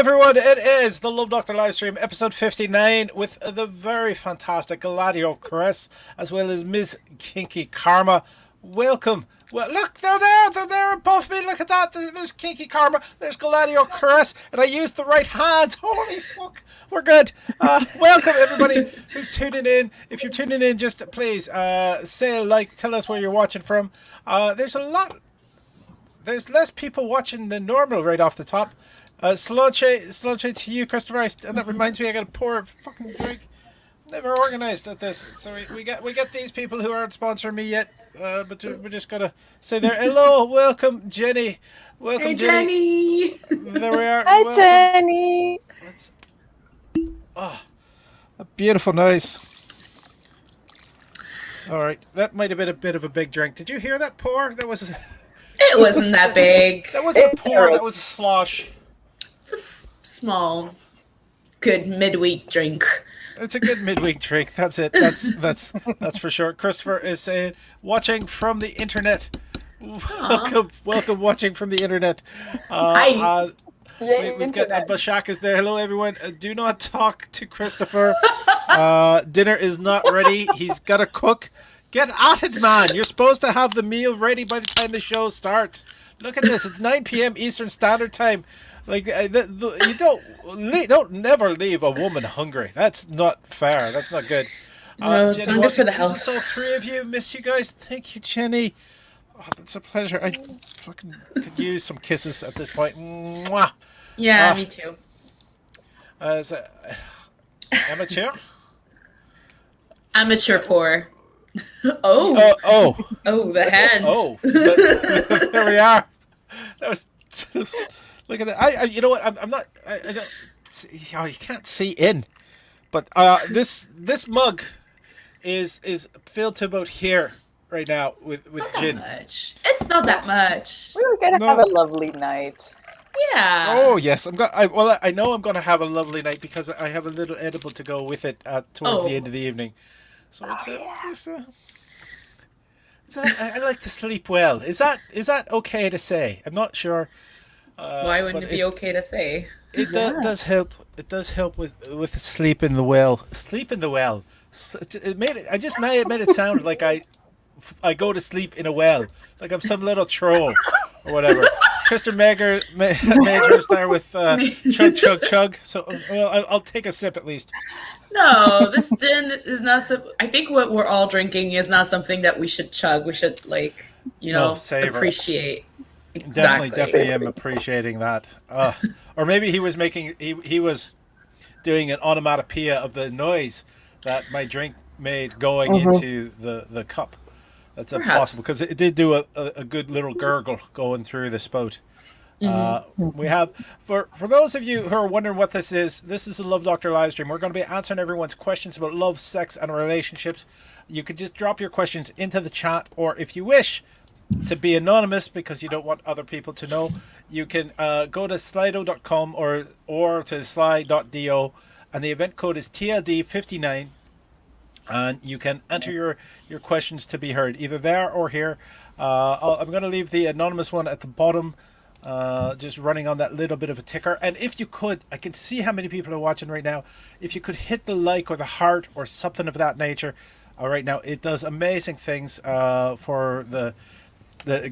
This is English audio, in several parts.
everyone, it is the Love Doctor Livestream, episode 59, with the very fantastic Galadriel Caresse, as well as Ms. Kinky Karma. Welcome. Well, look, they're there above me, look at that, there's Kinky Karma, there's Galadriel Caresse, and I used the right hands, holy fuck, we're good. Welcome everybody who's tuning in. If you're tuning in, just please say a like, tell us where you're watching from. There's less people watching than normal right off the top. Sludge to you, Christopher. And that reminds me, I got to pour a fucking drink. Never organized at this, so we get these people who aren't sponsoring me yet. But we're just gonna say there. Hello, welcome, Jenny. Welcome, hey, Jenny. There we are. Hi, welcome. Jenny. A beautiful noise. All right, that might have been a bit of a big drink. Did you hear that pour? That was. It wasn't that big. That wasn't a pour. That was a slosh. It's a small, good midweek drink. It's a good midweek drink. That's it. That's for sure. Christopher is saying, watching from the internet. Welcome, watching from the internet. Hi. We've got Bashak is there. Hello, everyone. Do not talk to Christopher. Dinner is not ready. He's got to cook. Get at it, man. You're supposed to have the meal ready by the time the show starts. Look at this. It's 9 p.m. Eastern Standard Time. Like you don't never leave a woman hungry. That's not fair. That's not good. No, it's not good for the health. All three of you, miss you guys. Thank you, Jenny. Oh, that's a pleasure. I fucking could use some kisses at this point. Mwah. Yeah, me too. Amateur. Amateur pour. Oh, the hand. There we are. That was. Look at that. You know what? I'm not. I don't. Oh, you can't see in, but this mug is filled to about here right now with gin. Much. It's not that much. We were gonna have a lovely night. Yeah. Oh yes, I know I'm gonna have a lovely night because I have a little edible to go with it towards the end of the evening. So I like to sleep well. Is that okay to say? I'm not sure. Why wouldn't it be okay to say? It does help. It does help with sleep in the well. Sleep in the well. It made it sound like I go to sleep in a well, like I'm some little troll or whatever. Mr. Major's there with chug. So I'll take a sip at least. No, this gin is not. I think what we're all drinking is not something that we should chug. We should savor. Appreciate. Exactly. Definitely am appreciating that. Or maybe he was doing an onomatopoeia of the noise that my drink made going into the cup. That's impossible because it did do a good little gurgle going through the spout. We have for those of you who are wondering what this is a Love Doctor live stream. We're going to be answering everyone's questions about love, sex, and relationships. You could just drop your questions into the chat, or if you wish to be anonymous because you don't want other people to know, you can go to slido.com or to sly.do, and the event code is TLD59, and you can enter your questions to be heard either there or here. I'm going to leave the anonymous one at the bottom, just running on that little bit of a ticker. And if you could, I can see how many people are watching right now. If you could hit the like or the heart or something of that nature right now, it does amazing things for the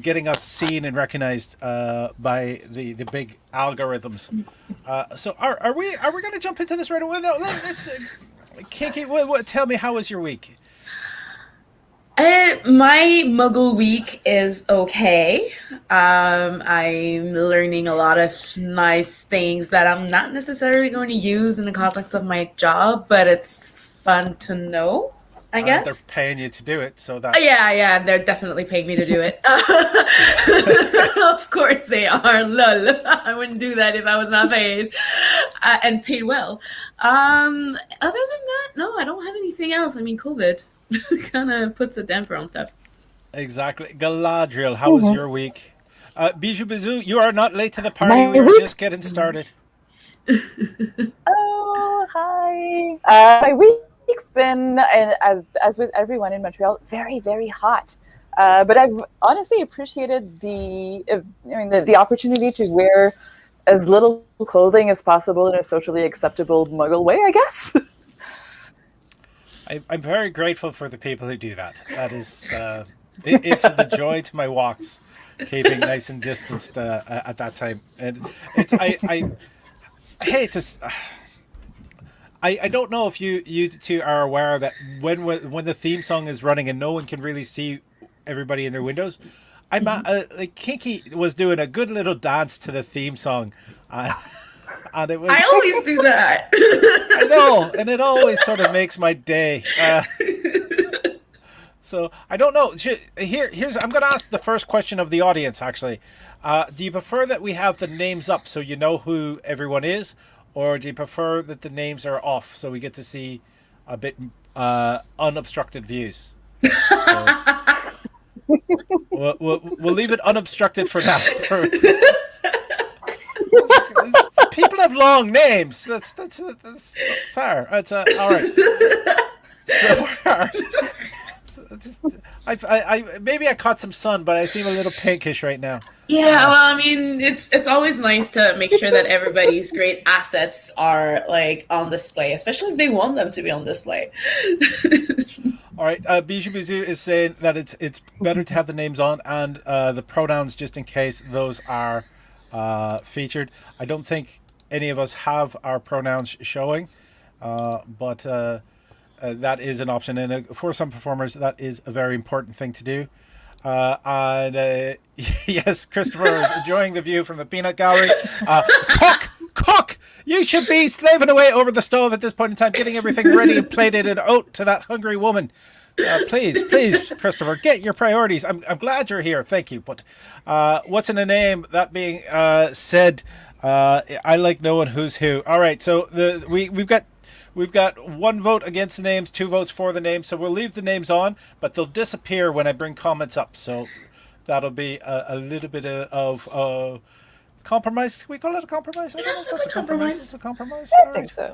getting us seen and recognized by the big algorithms. So are we going to jump into this right away? No, let's Kinky, tell me, how was your week? My Muggle week is okay. I'm learning a lot of nice things that I'm not necessarily going to use in the context of my job, but it's fun to know. I guess they're paying you to do it, so that yeah, they're definitely paying me to do it. Of course they are. Lol, I wouldn't do that if I was not paid and paid well. Other than that, no, I don't have anything else. I mean, COVID kind of puts a damper on stuff. Exactly. Galadriel, how was your week? Bijou Bizou, you are not late to the party. We are just getting started. Oh, hi. My week's been, as with everyone in Montreal, very, very hot. But I've honestly appreciated the opportunity to wear as little clothing as possible in a socially acceptable Muggle way, I guess. I'm very grateful for the people who do that. That is, it's the joy to my walks, keeping nice and distanced at that time. And it's I hate to. I don't know if you two are aware that when the theme song is running and no one can really see everybody in their windows, like Kinky was doing a good little dance to the theme song. And it was, I always do that. I know, and it always sort of makes my day. So I don't know. Here's I'm going to ask the first question of the audience. Actually, do you prefer that we have the names up so you know who everyone is, or do you prefer that the names are off so we get to see a bit unobstructed views? So, we'll leave it unobstructed for now. People have long names. That's fair. That's all right. So, I maybe I caught some sun, but I seem a little pinkish right now. Yeah, well, I mean, it's always nice to make sure that everybody's great assets are like on display, especially if they want them to be on display. All right, Bijou Bizou is saying that it's better to have the names on and the pronouns just in case those are featured. I don't think any of us have our pronouns showing, but that is an option, and for some performers that is a very important thing to do. And yes, Christopher is enjoying the view from the peanut gallery. Cook, you should be slaving away over the stove at this point in time, getting everything ready and plated and out to that hungry woman. Please, Christopher, get your priorities. I'm glad you're here. Thank you. But what's in a name? That being said, I like knowing who's who. All right, so we've got one vote against the names, 2 votes for the names. So we'll leave the names on, but they'll disappear when I bring comments up. So that'll be a little bit of compromise. Can we call it a compromise? I don't know if that's a compromise. It's a compromise. I think so.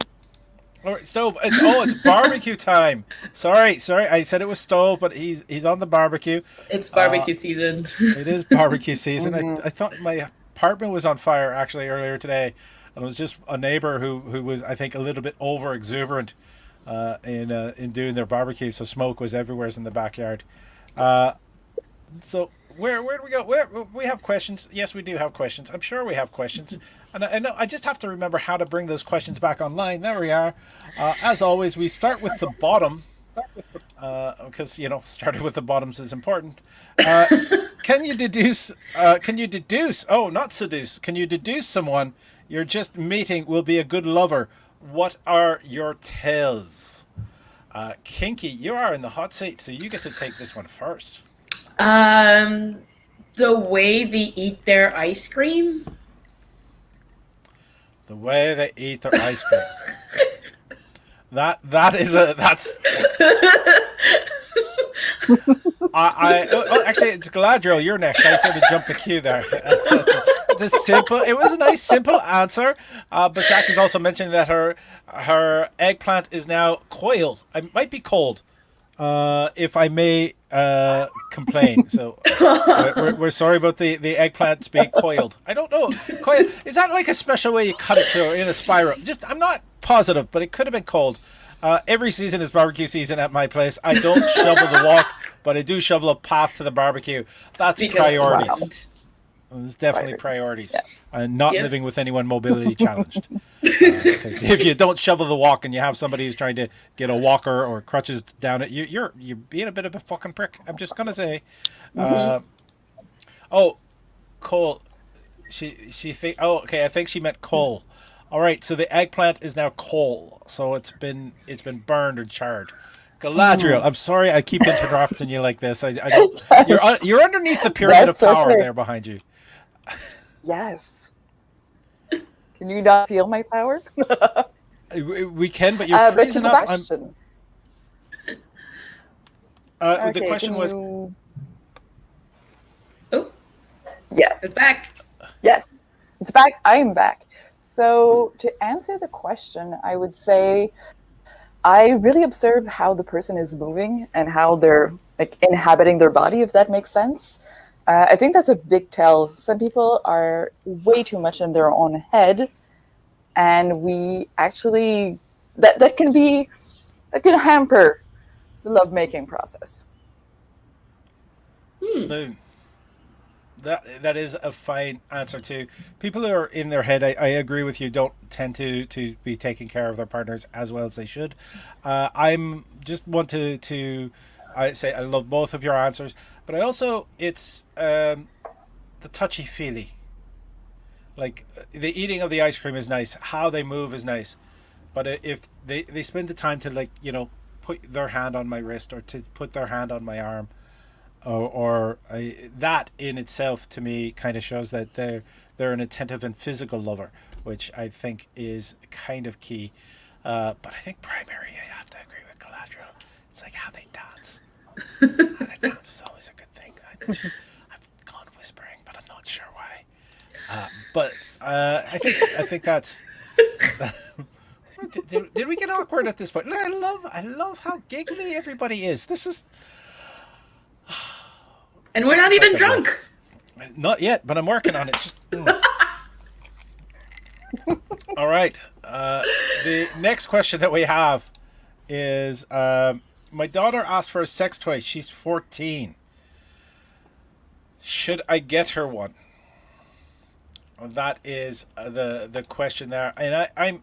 All right, stove. It's barbecue time. Sorry. I said it was stove, but he's on the barbecue. It's barbecue season. It is barbecue season. Mm-hmm. I thought my apartment was on fire actually earlier today, and it was just a neighbor who was, I think, a little bit over exuberant in doing their barbecue. So smoke was everywhere in the backyard. So where do we go? We have questions. Yes, we do have questions. I'm sure we have questions. And I know I just have to remember how to bring those questions back online. There we are. As always, we start with the bottom because starting with the bottoms is important. Can you deduce? Oh, not seduce. Can you deduce someone you're just meeting will be a good lover? What are your tells? Kinky, you are in the hot seat, so you get to take this one first. The way they eat their ice cream. The way they eat their ice cream. That's. Actually, it's Galadriel. You're next. I sort of jumped the queue there. It's a simple. It was a nice, simple answer. But Jack is also mentioning that her eggplant is now coiled. It might be cold, if I may complain. So we're sorry about the eggplants being coiled. I don't know. Coiled, is that like a special way you cut it to in a spiral? I'm not positive, but it could have been cold. Every season is barbecue season at my place. I don't shovel the walk, but I do shovel a path to the barbecue. That's because priorities. It's definitely priorities. Yes. Not living with anyone mobility challenged. Because if you don't shovel the walk and you have somebody who's trying to get a walker or crutches down it, you're being a bit of a fucking prick. I'm just gonna say. Oh, Cole. She think. Oh, okay. I think she meant coal. All right. So the eggplant is now coal. So it's been burned or charred. Galadriel, I'm sorry I keep interrupting you like this. I don't, you're underneath the pyramid of power there behind you. Yes. Can you not feel my power? We can, but you're freezing up. Question. The question was. Oh, yeah, it's back. Yes, it's back. I am back. So to answer the question, I would say I really observe how the person is moving and how they're like inhabiting their body, if that makes sense. I think that's a big tell. Some people are way too much in their own head, and we actually that can hamper the lovemaking process. Boom. That is a fine answer too. People who are in their head, I agree with you, don't tend to be taking care of their partners as well as they should. I'm just want to I say I love both of your answers, but I also it's the touchy feely. Like the eating of the ice cream is nice, how they move is nice, but if they spend the time to like put their hand on my wrist or to put their hand on my arm that in itself to me kind of shows that they're an attentive and physical lover, which I think is kind of key. But I think primary, I have to agree with Galadriel. It's like how they dance. How they dance is always a good thing. I've gone whispering, but I'm not sure why. But I think that's. Did we get awkward at this point? I love how giggly everybody is. This is. And we're not even drunk. Not yet, but I'm working on it. All right. The next question that we have is my daughter asked for a sex toy. She's 14. Should I get her one? That is the question there. And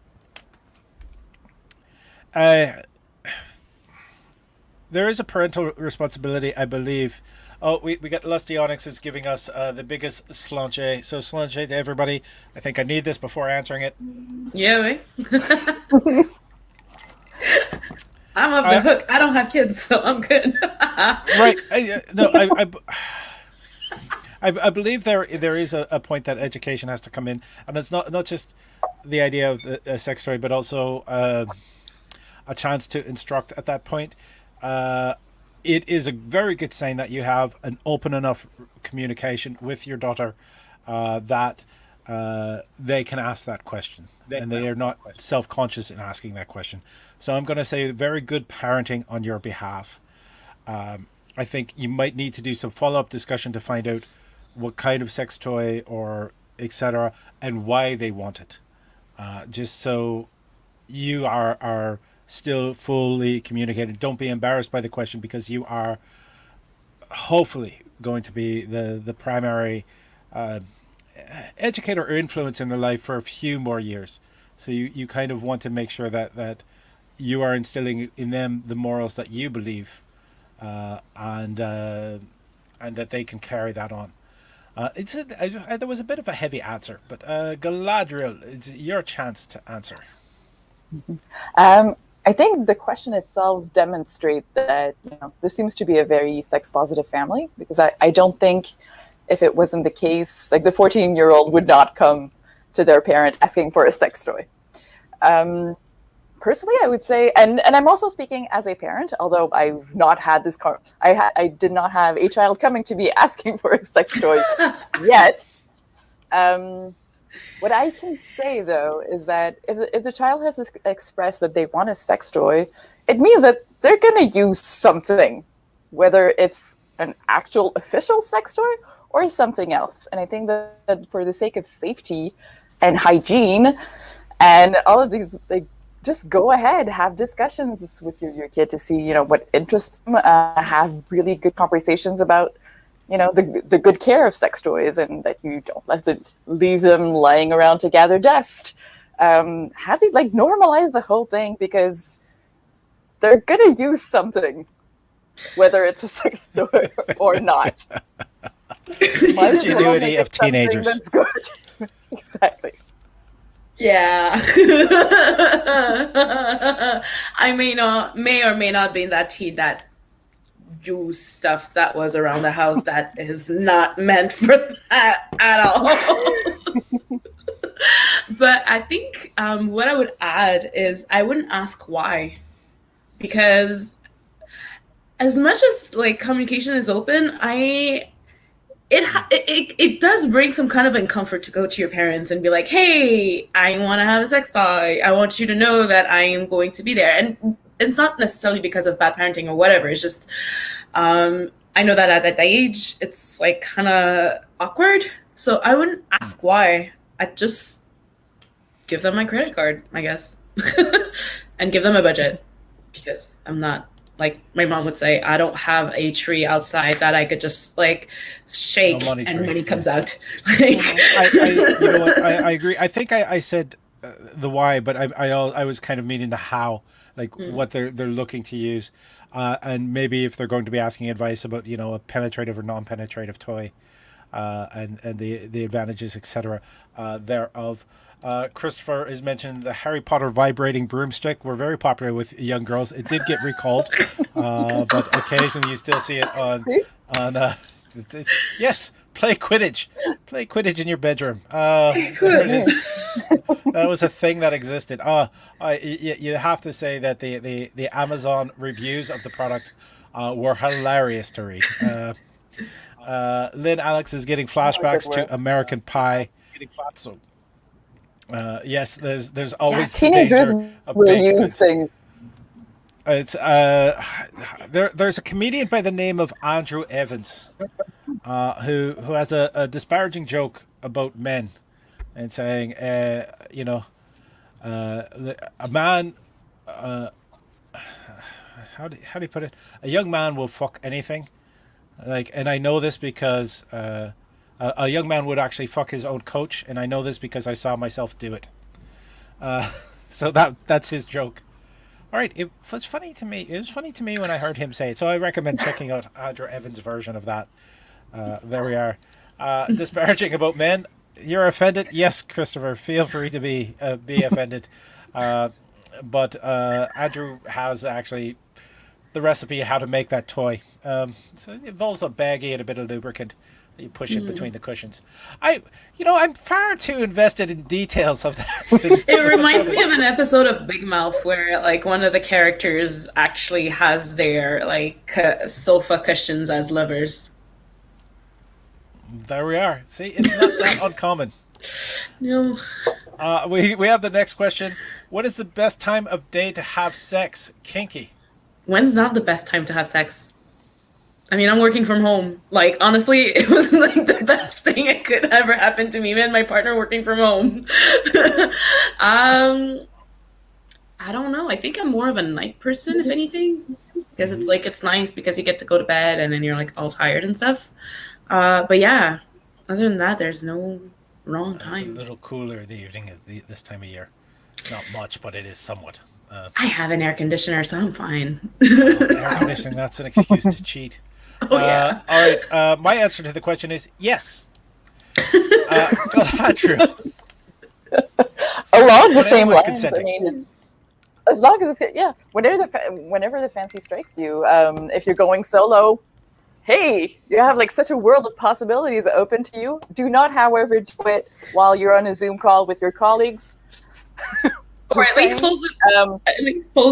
there is a parental responsibility, I believe. Oh, we got Lusty Onyx is giving us the biggest slanche. So slanche to everybody. I think I need this before answering it. Yeah, right? I'm off the hook. I don't have kids, so I'm good. Right. I believe there is a point that education has to come in, and it's not just the idea of a sex toy, but also a chance to instruct at that point. It is a very good sign that you have an open enough communication with your daughter that they can ask that question, and they are not self-conscious in asking that question. So I'm going to say very good parenting on your behalf. I think you might need to do some follow-up discussion to find out what kind of sex toy or etc. and why they want it. Just so you are still fully communicated. Don't be embarrassed by the question, because you are hopefully going to be the primary educator or influence in their life for a few more years. So you kind of want to make sure that you are instilling in them the morals that you believe, and that they can carry that on. There was a bit of a heavy answer, but Galadriel, it's your chance to answer. I think the question itself demonstrates that this seems to be a very sex-positive family, because I don't think if it wasn't the case, like the 14-year-old would not come to their parent asking for a sex toy. Personally, I would say, and I'm also speaking as a parent, although I've not had this I did not have a child coming to me asking for a sex toy yet. What I can say, though, is that if the child has expressed that they want a sex toy, it means that they're going to use something, whether it's an actual official sex toy or something else. And I think that for the sake of safety and hygiene and all of these, just go ahead, have discussions with your kid to see, what interests them, have really good conversations about the good care of sex toys, and that you don't leave them lying around to gather dust. Have to normalize the whole thing, because they're gonna use something, whether it's a sex toy or not. Ingenuity of teenagers. That's good. Exactly. Yeah. I may or may not be in that teen that use stuff that was around the house that is not meant for that at all. But I think what I would add is I wouldn't ask why, because as much as communication is open, it does bring some kind of uncomfort to go to your parents and be like, hey, I want to have a sex toy. I want you to know that I am going to be there. And it's not necessarily because of bad parenting or whatever. It's just I know that at that age, it's like kind of awkward. So I wouldn't ask why. I'd just give them my credit card, I guess, and give them a budget, because I'm not, like my mom would say, I don't have a tree outside that I could just like shake money and tree. money comes out. You know what? I agree. I think I said the why, but I was kind of meaning the how, like what they're looking to use, and maybe if they're going to be asking advice about, you know, a penetrative or non-penetrative toy, and the advantages, etc. Thereof. Christopher has mentioned the Harry Potter vibrating broomstick. We're very popular with young girls. It did get recalled, but occasionally you still see it on. Yes, play Quidditch. Play Quidditch in your bedroom. There it is. That was a thing that existed. You have to say that the Amazon reviews of the product were hilarious to read. Lynn Alex is getting flashbacks to American Pie. So, yes, there's always the teenagers danger of will baked use goods. things. It's there's a comedian by the name of Andrew Evans, who has a disparaging joke about men, and saying, you know, a man, how do you put it? A young man will fuck anything, like, and I know this because a young man would actually fuck his own coach, and I know this because I saw myself do it. So that's his joke. All right, it was funny to me. It was funny to me when I heard him say it. So I recommend checking out Andrew Evans' version of that. There we are. Disparaging about men. You're offended? Yes, Christopher. Feel free to be offended. But Andrew has actually the recipe how to make that toy. So it involves a baggie and a bit of lubricant. You push it between the cushions. I'm far too invested in details of that. It reminds me of an episode of Big Mouth where like one of the characters actually has their like sofa cushions as lovers. There we are. See, it's not that uncommon. No. We have the next question. What is the best time of day to have sex? Kinky. When's not the best time to have sex? I mean, I'm working from home. Like, honestly, it was like the best thing that could ever happen to me. Me and my partner working from home. I don't know. I think I'm more of a night person, if anything, because it's like it's nice because you get to go to bed and then you're like all tired and stuff. But yeah, other than that, there's no wrong time. It's a little cooler in the evening at this time of year. Not much, but it is somewhat. I have an air conditioner, so I'm fine. Air conditioning, that's an excuse to cheat. Oh, yeah. All right. My answer to the question is yes. Galadriel. Along the same lines. Consenting. I mean, as long as it's whenever the fancy strikes you, if you're going solo, hey, you have like such a world of possibilities open to you. Do not, however, do it while you're on a Zoom call with your colleagues. Or at least close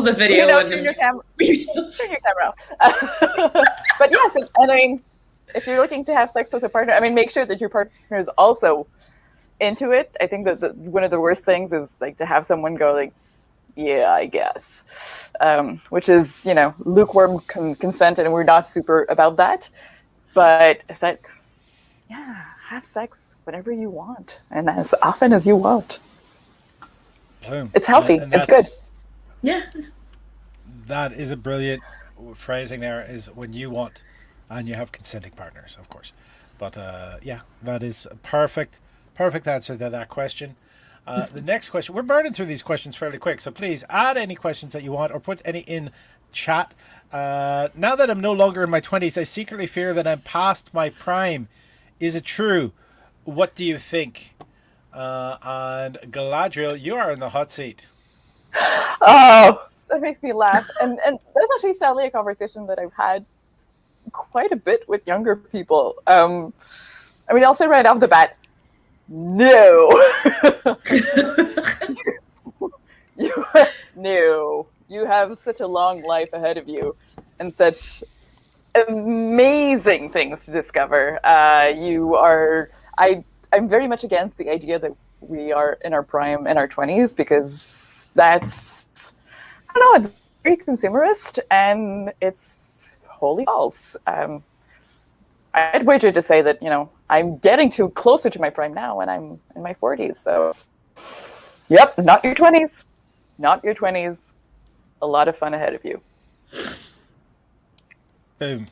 the video. Turn your camera. Turn your camera off. But yes, and I mean, if you're looking to have sex with a partner, I mean, make sure that your partner is also into it. I think that one of the worst things is like to have someone go like, yeah, I guess, which is, lukewarm consent, and we're not super about that. But it's that, yeah, have sex whenever you want and as often as you want. Boom. It's healthy. It's good. Yeah. That is a brilliant phrasing there, is when you want, and you have consenting partners, of course. But yeah, that is a perfect answer to that question. The next question, we're burning through these questions fairly quick, so please add any questions that you want or put any in chat. Now that I'm no longer in my 20s, I secretly fear that I'm past my prime. Is it true? What do you think? And Galadriel, you are in the hot seat. Oh, that makes me laugh. And that's actually sadly a conversation that I've had quite a bit with younger people. I mean, I'll say right off the bat, no. No. You have such a long life ahead of you and such amazing things to discover. I'm very much against the idea that we are in our prime in our 20s, because that's, I don't know, it's very consumerist and it's wholly false. I'd wager to say that, I'm getting closer to my prime now when I'm in my 40s. So, yep, not your 20s. Not your 20s. A lot of fun ahead of you. Boom.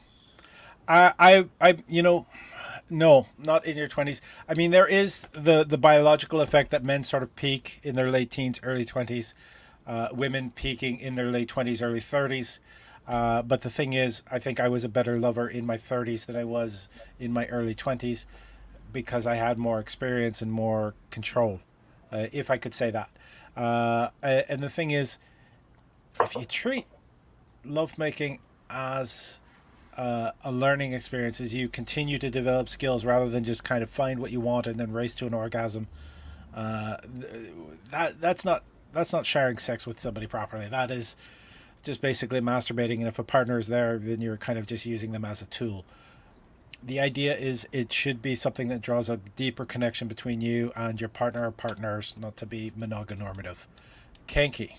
No, not in your 20s. I mean, there is the biological effect that men sort of peak in their late teens, early 20s. Women peaking in their late 20s, early 30s. But the thing is, I think I was a better lover in my 30s than I was in my early 20s because I had more experience and more control, if I could say that. And the thing is, if you treat lovemaking as a learning experience, as you continue to develop skills rather than just kind of find what you want and then race to an orgasm, that's not sharing sex with somebody properly. That is just basically masturbating, and if a partner is there, then you're kind of just using them as a tool. The idea is it should be something that draws a deeper connection between you and your partner or partners, not to be mononormative. Kinky.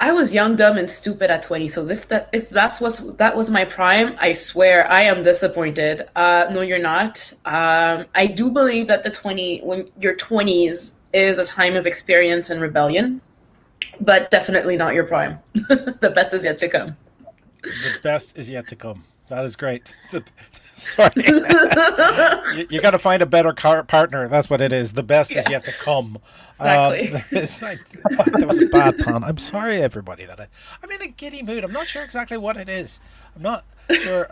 I was young, dumb, and stupid at 20. So if that was my prime, I swear I am disappointed. No, you're not. I do believe that when your 20s is a time of experience and rebellion, but definitely not your prime. The best is yet to come. The best is yet to come. That is great. Sorry. You got to find a better partner. That's what it is. The best is yet to come. Exactly. That was a bad pun. I'm sorry, everybody. I'm in a giddy mood. I'm not sure exactly what it is. I'm not sure.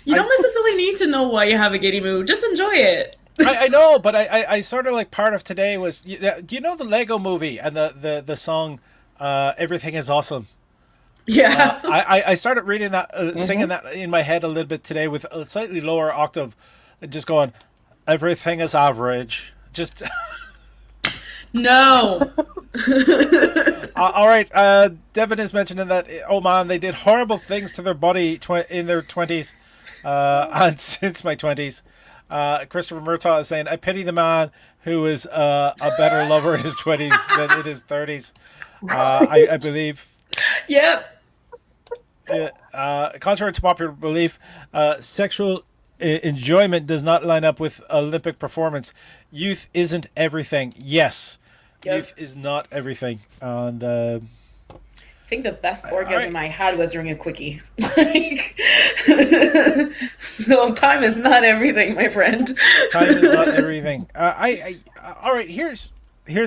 You don't necessarily need to know why you have a giddy mood. Just enjoy it. I know, but I sort of like part of today was. Do you know the Lego movie and the song "Everything Is Awesome"? Yeah. I started reading that, singing that in my head a little bit today with a slightly lower octave, just going, "Everything is average." Just no. All right. Devin is mentioning that. Oh man, they did horrible things to their body in their 20s, and since my 20s. Christopher Murtaugh is saying, "I pity the man who is a better lover in his 20s than in his 30s." I believe. Yep. Contrary to popular belief, sexual enjoyment does not line up with Olympic performance. Youth isn't everything. Yes, youth is not everything. And I think the best orgasm I had was during a quickie. So time is not everything, my friend. Time is not everything. All right. Here's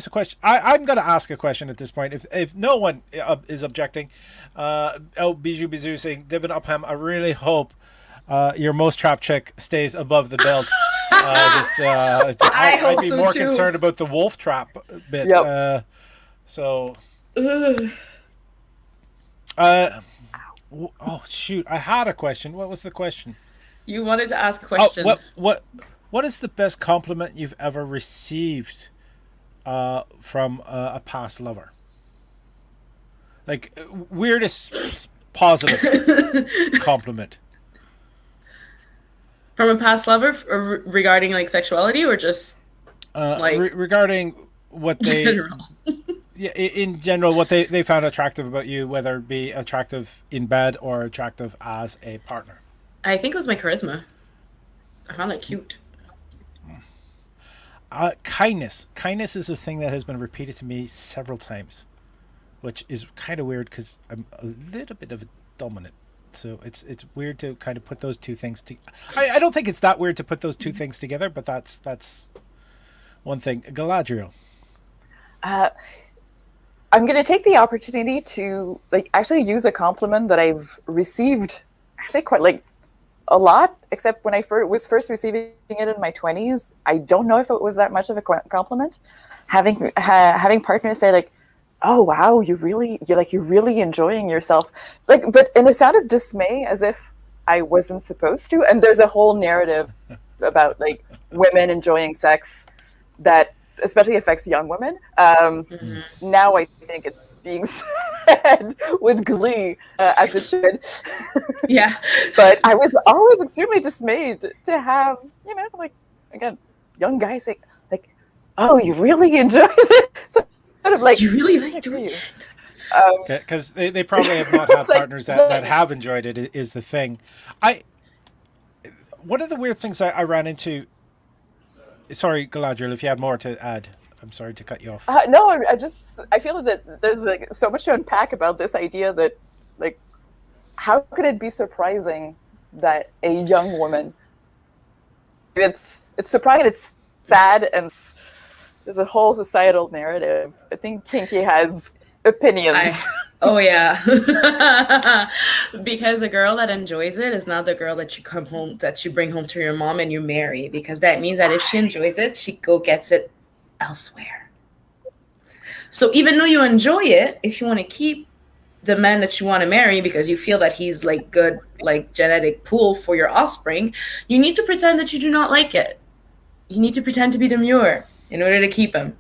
a question. I'm going to ask a question at this point. If no one is objecting, Bijou Bizou saying, Devin Upham, I really hope your most trap chick stays above the belt. I'd be more concerned about the wolf trap bit. Yep. Oh shoot! I had a question. What was the question? You wanted to ask a question. What is the best compliment you've ever received from a past lover? Like weirdest positive compliment from a past lover, or regarding like sexuality, or just regarding what they general. Yeah, in general, what they found attractive about you, whether it be attractive in bed or attractive as a partner. I think it was my charisma. I found that cute. Kindness. Kindness is a thing that has been repeated to me several times, which is kind of weird because I'm a little bit of a dominant. So it's weird to kind of put those two things together. I don't think it's that weird to put those two things together, but that's one thing. Galadriel. I'm going to take the opportunity to actually use a compliment that I've received actually quite a lot, except when I was first receiving it in my 20s. I don't know if it was that much of a compliment. Having partners say "Oh wow, you're really enjoying yourself," but in a sound of dismay, as if I wasn't supposed to. And there's a whole narrative about women enjoying sex that especially affects young women. Now I think it's being said with glee, as it should. Yeah. But I was always extremely dismayed to have, again, young guys say, "Oh, you really enjoy it?" So sort of you really like doing it. Because they probably have not had It's like, partners that have enjoyed it, is the thing. One of the weird things I ran into. Sorry, Galadriel, if you had more to add. I'm sorry to cut you off. No, I feel that there's like so much to unpack about this idea that, like, how could it be surprising that a young woman? It's surprising. It's sad, and there's a whole societal narrative. I think Kinky has opinions. Oh yeah, because a girl that enjoys it is not the girl that you bring home to your mom and you marry, because that means that if she enjoys it, she gets it elsewhere. So even though you enjoy it, if you want to keep the man that you want to marry because you feel that he's like good, like genetic pool for your offspring, you need to pretend that you do not like it. You need to pretend to be demure in order to keep him.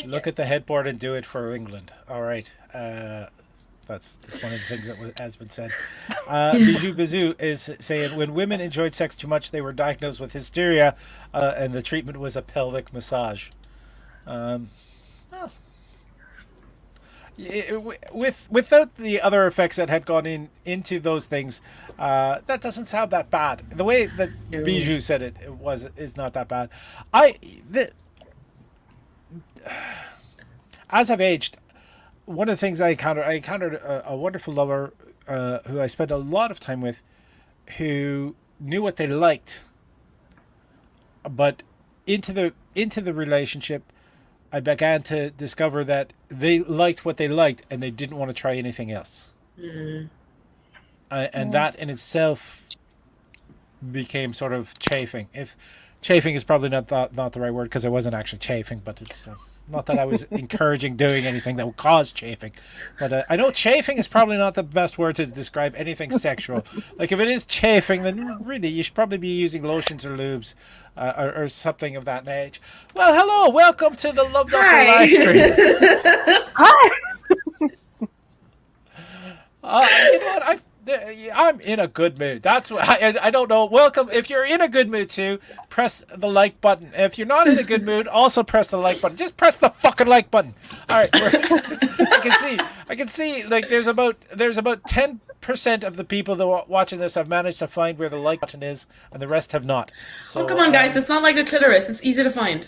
Look at the headboard and do it for England. All right. That's one of the things that has been said. Bijou Bazoo is saying, when women enjoyed sex too much, they were diagnosed with hysteria, and the treatment was a pelvic massage. Without the other effects that had gone into those things, that doesn't sound that bad. The way that Bijou said it is not that bad. As I've aged, one of the things I encountered a wonderful lover who I spent a lot of time with, who knew what they liked, but into the relationship, I began to discover that they liked what they liked and they didn't want to try anything else. Mm-hmm. And that in itself became sort of chafing. If chafing is probably not the right word, because I wasn't actually chafing, but it's not that I was encouraging doing anything that would cause chafing. But I know chafing is probably not the best word to describe anything sexual. Like, if it is chafing, then really you should probably be using lotions or lubes or something of that nature. Well, hello, welcome to the Love Doctor Livestream. Hi. You know what? I'm in a good mood. That's what I don't know. Welcome. If you're in a good mood too, press the like button. If you're not in a good mood, also press the like button. Just press the fucking like button. All right. I can see. Like, there's about 10% of the people that are watching this have managed to find where the like button is, and the rest have not. So, come on, guys. It's not like the clitoris. It's easy to find.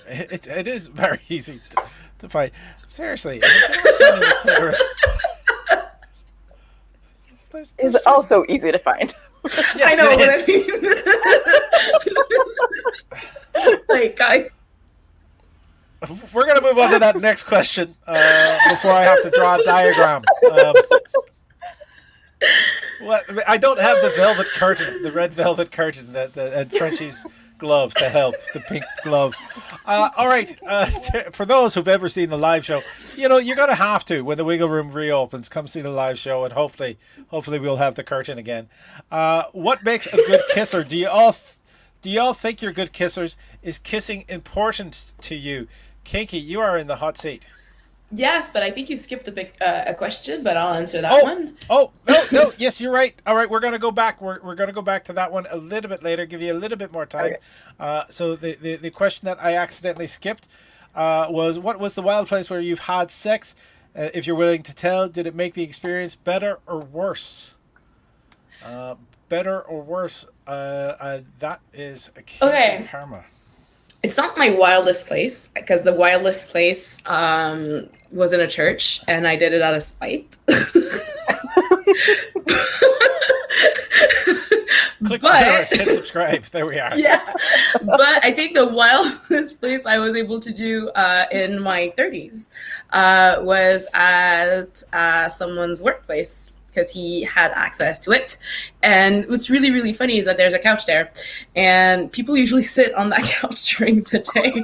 It is very easy to find. Seriously. The clitoris. Is also easy to find. Yes, I know what I mean. We're going to move on to that next question before I have to draw a diagram. I don't have the velvet curtain, the red velvet curtain, and Frenchie's glove to help, the pink glove. All right, for those who've ever seen the live show, you're going to have to, when the Wiggle Room reopens, come see the live show, and hopefully we'll have the curtain again. What makes a good kisser? Do you all think you're good kissers? Is kissing important to you? Kinky, you are in the hot seat. Yes, but I think you skipped a question, but I'll answer that one. Oh, no, yes, you're right. All right, we're going to go back. We're going to go back to that one a little bit later, give you a little bit more time. Okay. So the question that I accidentally skipped was, what was the wild place where you've had sex? If you're willing to tell, did it make the experience better or worse? Better or worse? That is a Kinky Karma. It's not my wildest place, because the wildest place was in a church, and I did it out of spite. Click on this, hit subscribe. There we are. Yeah, but I think the wildest place I was able to do in my 30s was at someone's workplace, because he had access to it. And what's really, really funny is that there's a couch there, and people usually sit on that couch during the day.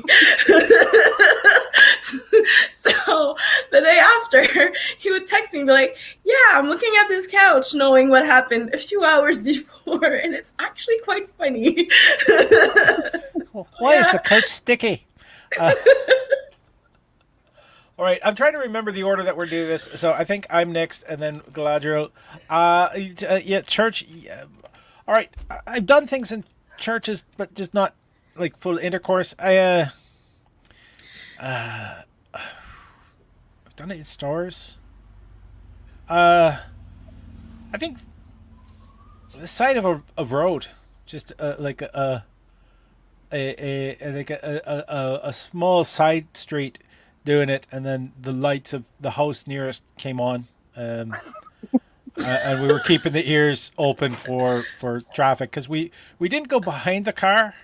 So the day after, he would text me and be like, yeah, I'm looking at this couch knowing what happened a few hours before, and it's actually quite funny. Why is the couch sticky? All right, I'm trying to remember the order that we're doing this. So I think I'm next, and then Galadriel. Church. Yeah. All right, I've done things in churches, but just not like full intercourse. I'm done it in stores. I think the side of a road, just like a small side street doing it, and then the lights of the house nearest came on, and we were keeping the ears open for traffic because we didn't go behind the car,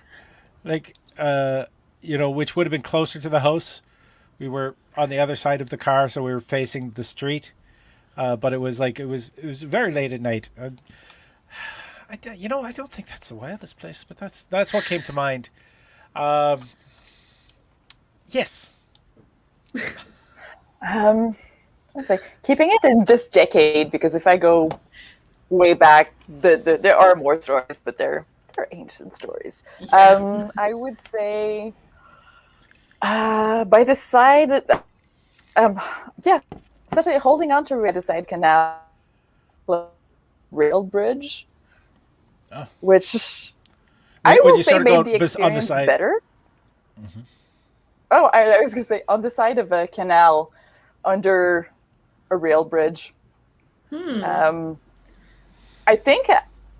like which would have been closer to the house. We were on the other side of the car, so we were facing the street. But it was very late at night. I don't think that's the wildest place, but that's what came to mind. Yes. Okay. Keeping it in this decade, because if I go way back, there are more stories, but they're ancient stories. I would say by the side, essentially holding on to the side canal rail bridge, which I will say made the experience better. Mm-hmm. Oh, I was going to say on the side of a canal under a rail bridge. I think,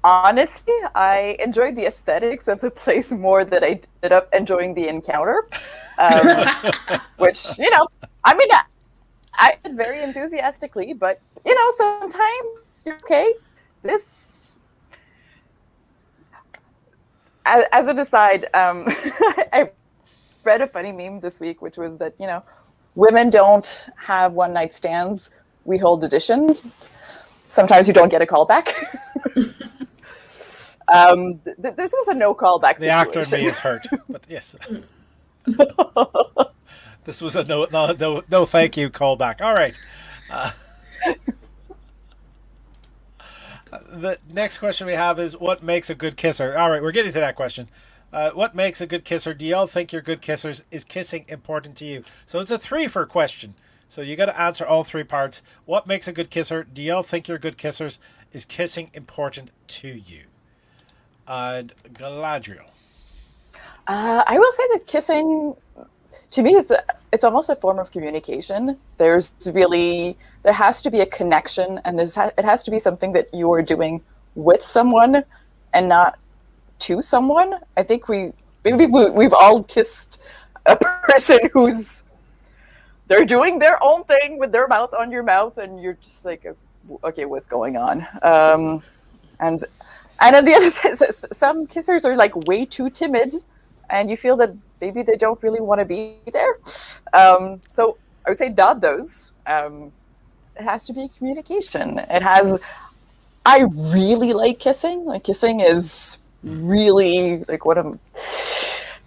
honestly, I enjoyed the aesthetics of the place more than I ended up enjoying the encounter. Which, I mean, I did very enthusiastically, but, sometimes you're okay. This, as an aside, I read a funny meme this week, which was that, women don't have one-night stands. We hold editions. Sometimes you don't get a callback. This was a no callback situation. The actor in me is hurt, but yes. This was a no thank you callback. All right. The next question we have is, what makes a good kisser? All right, we're getting to that question. What makes a good kisser? Do y'all think you're good kissers? Is kissing important to you? So it's a 3-for question. So you got to answer all 3 parts. What makes a good kisser? Do y'all think you're good kissers? Is kissing important to you? And Galadriel. I will say that kissing, to me, it's almost a form of communication. There has to be a connection, and it has to be something that you are doing with someone and not to someone. I think we've all kissed a person who's they're doing their own thing with their mouth on your mouth, and you're just like, okay, what's going on? And on the other side, some kissers are like way too timid, and you feel that maybe they don't really want to be there. So I would say not those. It has to be communication. I really like kissing. Like, kissing is really like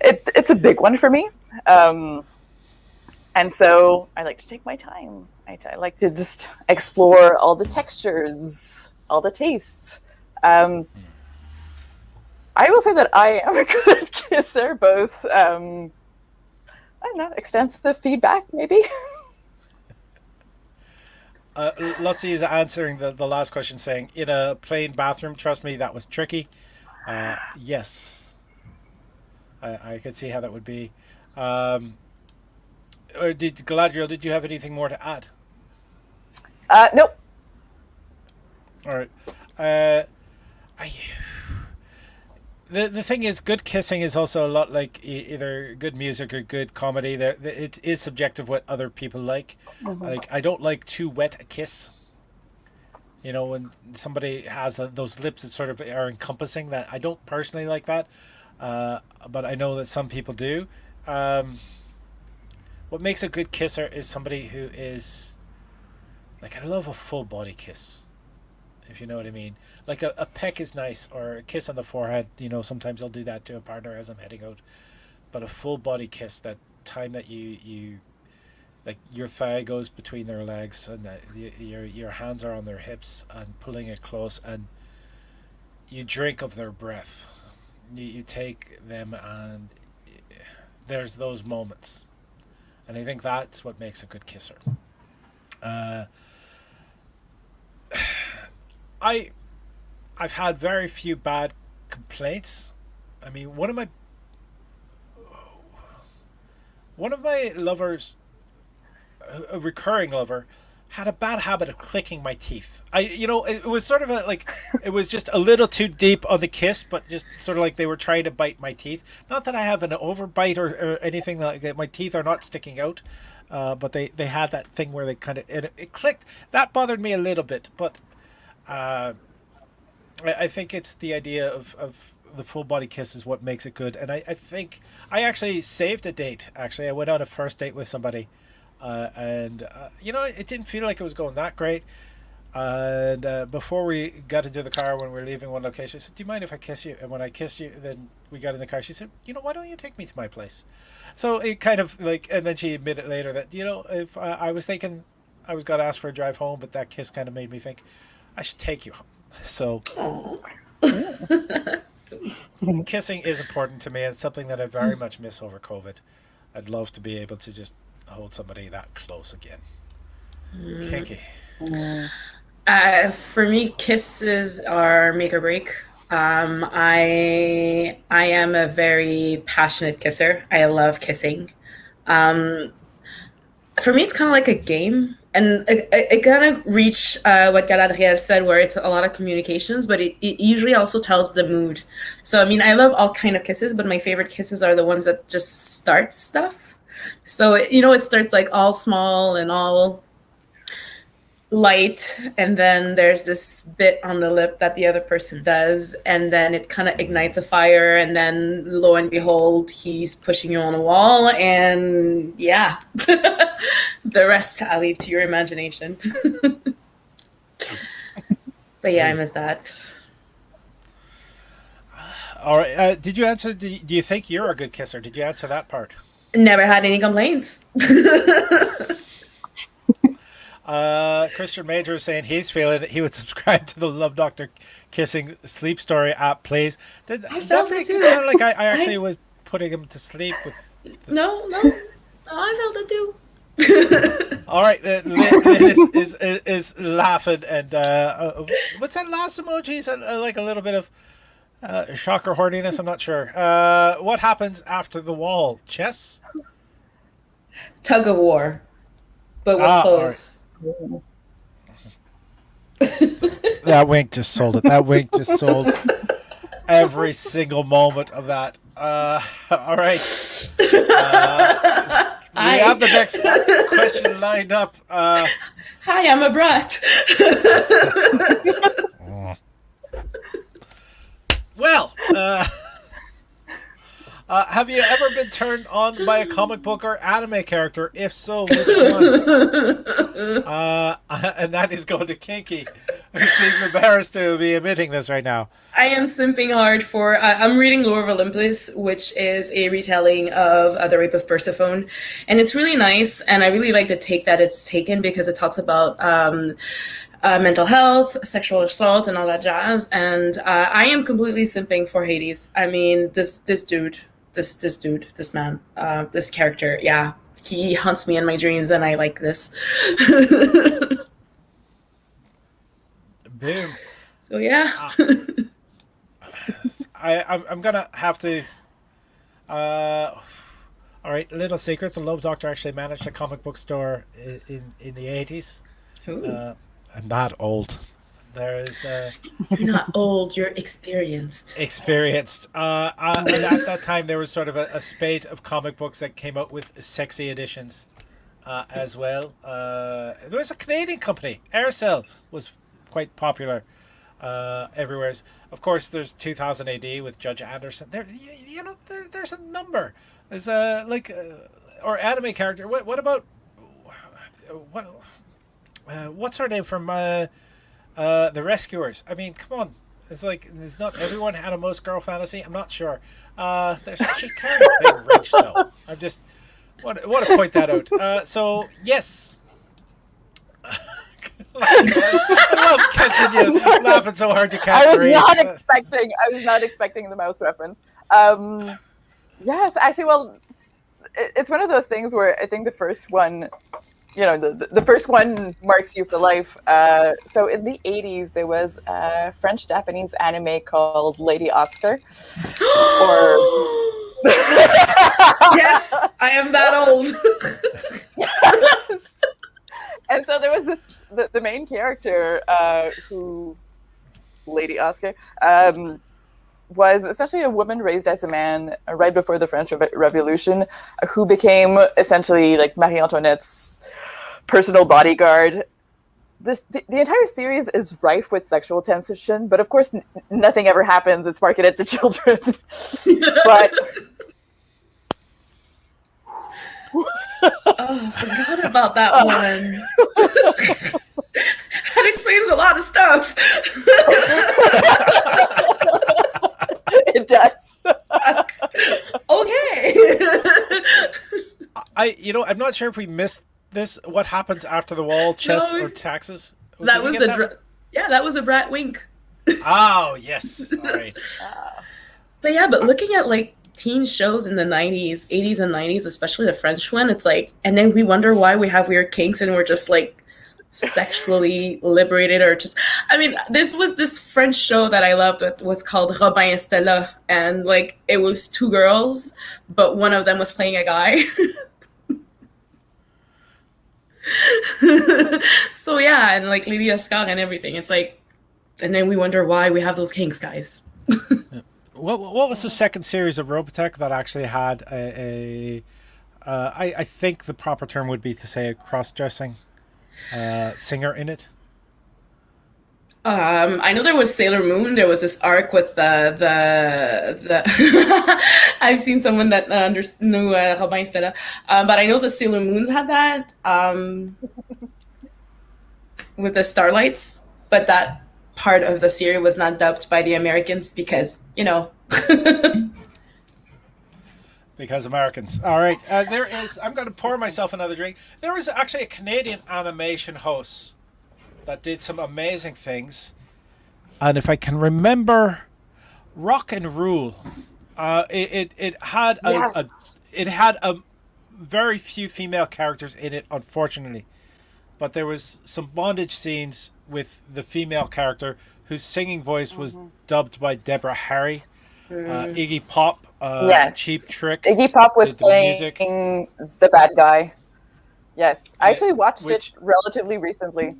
it's a big one for me. And so I like to take my time. I like to just explore all the textures, all the tastes. I will say that I am a good kisser, both, I don't know, extensive feedback, maybe. Lusty is answering the last question saying, in a plain bathroom, trust me, that was tricky. Yes. I could see how that would be. Or Galadriel, did you have anything more to add? Nope. All right. The thing is, good kissing is also a lot like either good music or good comedy. It is subjective what other people like. Mm-hmm. Like, I don't like too wet a kiss. When somebody has those lips that sort of are encompassing, that I don't personally like that. But I know that some people do. What makes a good kisser is somebody who is like, I love a full body kiss, if you know what I mean. Like a peck is nice, or a kiss on the forehead. Sometimes I'll do that to a partner as I'm heading out. But a full body kiss, that time that you like your thigh goes between their legs, and that your hands are on their hips and pulling it close, and you drink of their breath. You take them, and there's those moments. And I think that's what makes a good kisser. I've had very few bad complaints. I mean, one of my lovers, a recurring lover, had a bad habit of clicking my teeth. It was sort of it was just a little too deep on the kiss, but just sort of like they were trying to bite my teeth. Not that I have an overbite or anything like that. My teeth are not sticking out, but they had that thing where they kind of it clicked. That bothered me a little bit, but I think it's the idea of the full body kiss is what makes it good. And I think I actually saved a date. Actually, I went on a first date with somebody. It didn't feel like it was going that great. And before we got into the car, when we were leaving one location, I said, "Do you mind if I kiss you?" And when I kissed you, then we got in the car. She said, "Why don't you take me to my place?" So it kind of and then she admitted later that, if I was thinking I was going to ask for a drive home, but that kiss kind of made me think I should take you home. So kissing is important to me. It's something that I very much miss over COVID. I'd love to be able to just hold somebody that close again. Kinky. For me, kisses are make or break. I am a very passionate kisser. I love kissing. For me, it's kind of like a game, and it kind of reach what Galadriel said, where it's a lot of communications, but it usually also tells the mood. So I mean, I love all kind of kisses, but my favorite kisses are the ones that just start stuff. So it starts like all small and all light, and then there's this bit on the lip that the other person does, and then it kind of ignites a fire, and then lo and behold, he's pushing you on a wall, and yeah, the rest I leave to your imagination. But yeah, I miss that. All right. Did you answer? Do you think you're a good kisser? Did you answer that part? Never had any complaints. Christian Major is saying he's feeling it. He would subscribe to the Love Doctor Kissing Sleep Story app, please. That felt make it too. it sound like I actually was putting him to sleep with. No, I felt it too. All right, Lynn is laughing, and what's that last emoji? Is that like a little bit of shock or horniness? I'm not sure. What happens after the wall? Chess? Tug of war, but with clothes. That wink just sold it. That wink just sold every single moment of that. All right. We have the next question lined up. Hi, I'm a brat. Well, have you ever been turned on by a comic book or anime character? If so, which one? And that is going to Kinky, who seems embarrassed to be admitting this right now. I am simping hard for... I'm reading Lore of Olympus, which is a retelling of The Rape of Persephone. And it's really nice, and I really like the take that it's taken, because it talks about mental health, sexual assault, and all that jazz. And I am completely simping for Hades. I mean, this dude, this man, this character, yeah. He haunts me in my dreams, and I like this. Boom. So yeah. I'm gonna have to. All right, a little secret: the Love Doctor actually managed a comic book store in the 80s. I'm not old. There's You're not old. You're experienced. Experienced. And at that time, there was sort of a spate of comic books that came out with sexy editions, as well. There was a Canadian company, Aircel, was quite popular everywhere. Of course, there's 2000 AD with Judge Anderson. There's a number. There's or anime character. What about what's her name from The Rescuers? I mean, come on. It's not everyone had a most girl fantasy. I'm not sure. She carried a big wrench though. I'm just want to point that out. So yes. I love catching you laughing so hard you can't breathe. I was not expecting the mouse reference. Yes, actually, well, it's one of those things where I think the first one, the first one marks you for life. So in the 80s, there was a French-Japanese anime called Lady Oscar. Yes, I am that old. And so there was the main character who, Lady Oscar, was essentially a woman raised as a man right before the French Revolution, who became essentially like Marie Antoinette's personal bodyguard. The entire series is rife with sexual tension, but of course nothing ever happens. It's marketed to children. But oh, forgot about that one. That explains a lot of stuff. It does. Okay. I'm not sure if we missed this. What happens after the wall? Chess or taxes? That was that was a Brat Wink. Oh yes, all right. But looking at like teen shows in the 90s, 80s and 90s, especially the French one, it's like, and then we wonder why we have weird kinks and we're just like sexually liberated, or just, I mean, this French show that I loved was called Robin et Stella, and like it was two girls, but one of them was playing a guy. So yeah, and like Lady Oscar and everything, it's like, and then we wonder why we have those kinks, guys. What was the second series of Robotech that actually had I think the proper term would be to say a cross-dressing singer in it? I know there was Sailor Moon. There was this arc with the I've seen someone that knew Robin Stella, but I know the Sailor Moons had that with the Starlights, but that part of the series was not dubbed by the Americans because, Because Americans. All right. I'm going to pour myself another drink. There was actually a Canadian animation host that did some amazing things. And if I can remember, Rock and Rule, it had a very few female characters in it, unfortunately. But there was some bondage scenes with the female character whose singing voice was dubbed by Deborah Harry. Iggy Pop, Cheap Trick. Iggy Pop was playing the bad guy. Yes, I actually watched it relatively recently.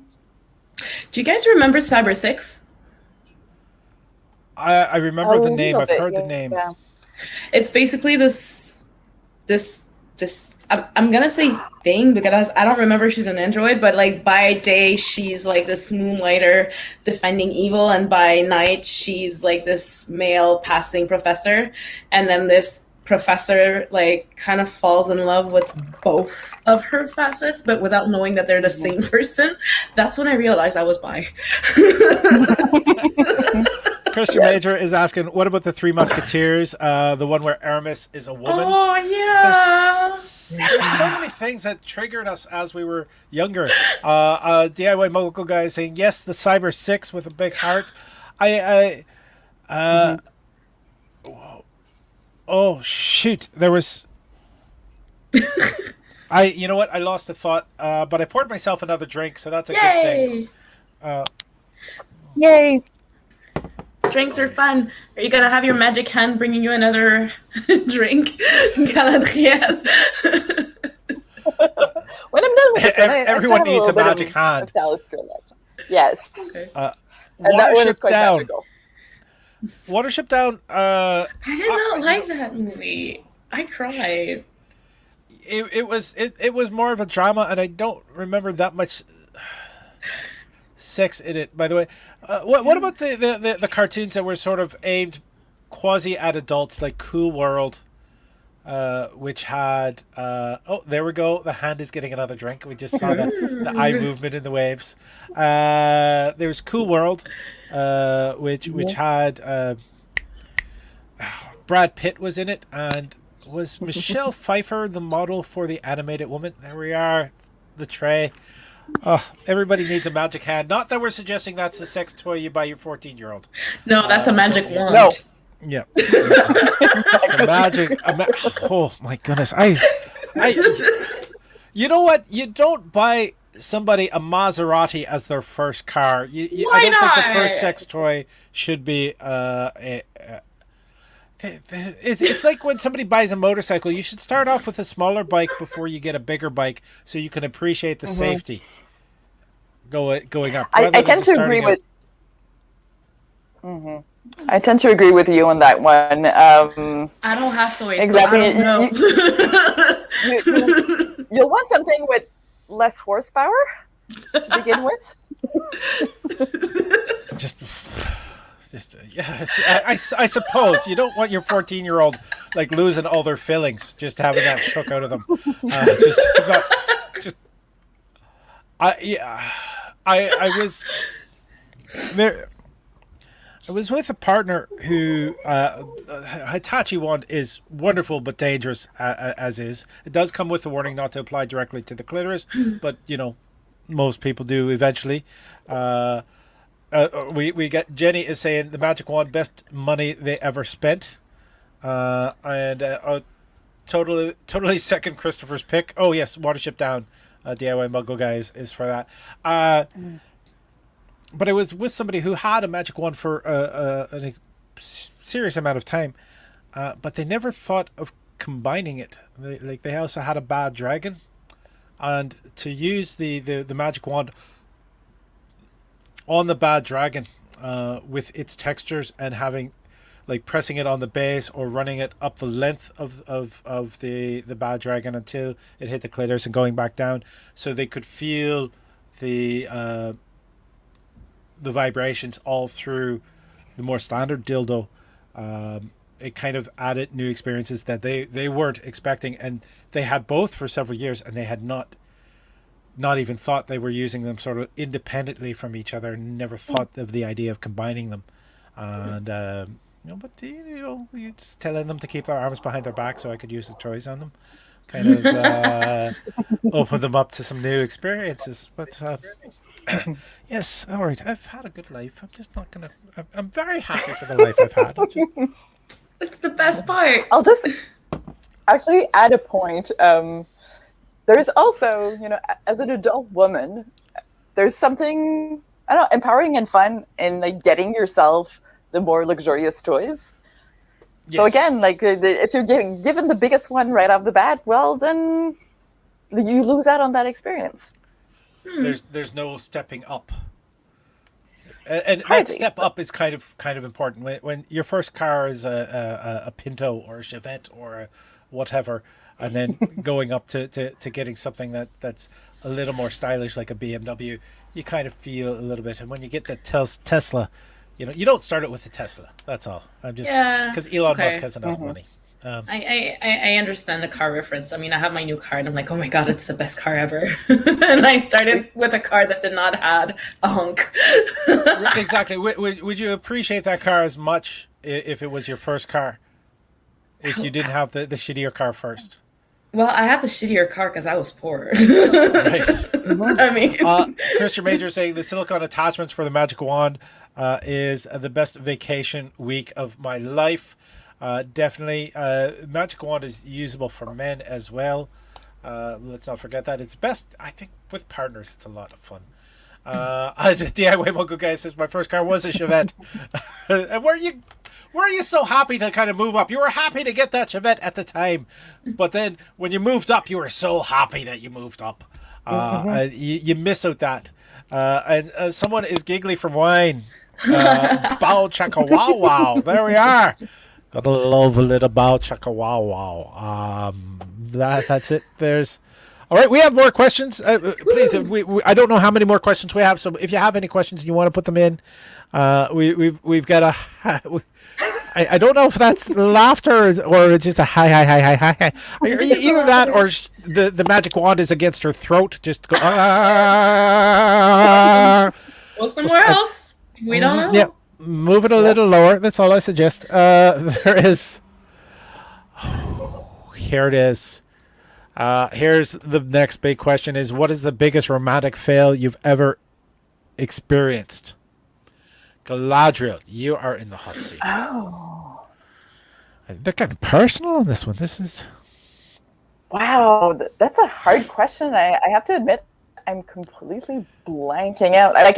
Do you guys remember Cyber 6? I remember the name. I've heard the name. Yeah. It's basically this I'm gonna say thing because I don't remember if she's an android, but like by day she's like this moonlighter defending evil, and by night she's like this male passing professor, and then this professor like kind of falls in love with both of her facets, but without knowing that they're the same person. That's when I realized I was bi. Christian Major is asking, what about the Three Musketeers? The one where Aramis is a woman? Oh, yeah. There's so many things that triggered us as we were younger. DIY Mogul guy is saying, yes, the Cyber 6 with a big heart. Oh, shoot. There was... you know what? I lost a thought, but I poured myself another drink, so that's a good thing. Yay. Drinks are fun. Are you gonna have your magic hand bringing you another drink, Galadriel? When I'm done with this one, everyone needs a magic hand. Yes. Okay. And that one is quite magical. Watership Down. I did not like that movie. I cried. It was more of a drama, and I don't remember that much sex in it. By the way, what about the cartoons that were sort of aimed quasi at adults, like Cool World, which had there we go. The hand is getting another drink. We just saw the eye movement in the waves. There was Cool World, which had Brad Pitt was in it, and was Michelle Pfeiffer the model for the animated woman? There we are, the tray. Oh, everybody needs a magic hand. Not that we're suggesting that's the sex toy you buy your 14-year-old. No, that's a magic wand. No. Yeah. It's a magic. Oh my goodness! You know what? You don't buy somebody a Maserati as their first car. I don't think the first sex toy should be it's like when somebody buys a motorcycle. You should start off with a smaller bike before you get a bigger bike, so you can appreciate the safety. going up. I rather than tend just to agree starting with. I tend to agree with you on that one. I don't have toys, Exactly. so I don't know. You'll want something with less horsepower to begin with. Just yeah. I suppose you don't want your 14-year-old like losing all their fillings, just having that shook out of them. I was there. I was with a partner who Hitachi wand is wonderful but dangerous as is. It does come with a warning not to apply directly to the clitoris, but most people do eventually. We get Jenny is saying the magic wand best money they ever spent, and totally second Christopher's pick. Oh yes, Watership Down, DIY Muggle guys is for that. But I was with somebody who had a magic wand for a serious amount of time, but they never thought of combining it. They also had a bad dragon, and to use the magic wand on the bad dragon with its textures and having like pressing it on the base or running it up the length of the bad dragon until it hit the clitoris and going back down, so they could feel the vibrations all through the more standard dildo. It kind of added new experiences that they weren't expecting, and they had both for several years, and they had not even thought they were using them sort of independently from each other, and never thought of the idea of combining them. And but you just telling them to keep their arms behind their back so I could use the toys on them, kind of open them up to some new experiences. But yes, all right. I've had a good life. I'm just not gonna. I'm very happy for the life I've had. That's the best part. I'll just actually add a point. There's also, as an adult woman, there's something empowering and fun in like getting yourself the more luxurious toys. Yes. So again, like if you're given the biggest one right off the bat, well then you lose out on that experience. There's no stepping up, and that step up is kind of important. When your first car is a Pinto or a Chevette or a whatever, and then going up to getting something that's a little more stylish like a BMW, you kind of feel a little bit. And when you get that Tesla, you don't start it with the Tesla. That's all. I'm just because Elon Musk has enough money. I understand the car reference. I mean, I have my new car and I'm like, oh my God, it's the best car ever. And I started with a car that did not have a hunk. Exactly. Would you appreciate that car as much if it was your first car? If you didn't have the shittier car first? Well, I had the shittier car because I was poor. Right. I mean, Christian Major saying the silicone attachments for the magic wand is the best vacation week of my life. Definitely. Magic wand is usable for men as well. Let's not forget that. It's best, I think, with partners. It's a lot of fun. DIY Muggle guy says my first car was a Chevette. And were you so happy to kind of move up? You were happy to get that Chevette at the time, but then when you moved up, you were so happy that you moved up. You miss out that. And someone is giggly from wine. Bow chaka wow wow. There we are. Gotta love a little bow chaka wow wow. That's it. There's. All right, we have more questions. Please, I don't know how many more questions we have. So if you have any questions and you want to put them in, we've got a. I don't know if that's laughter or it's just a hi. Either that or the magic wand is against her throat. Just go. Go somewhere else. We don't know. Yeah, move it a little lower. That's all I suggest. There is. Here it is. Here's the next big question: is what is the biggest romantic fail you've ever experienced? Galadriel, you are in the hot seat. Oh. They're getting personal on this one. This is... Wow, that's a hard question. I have to admit, I'm completely blanking out. I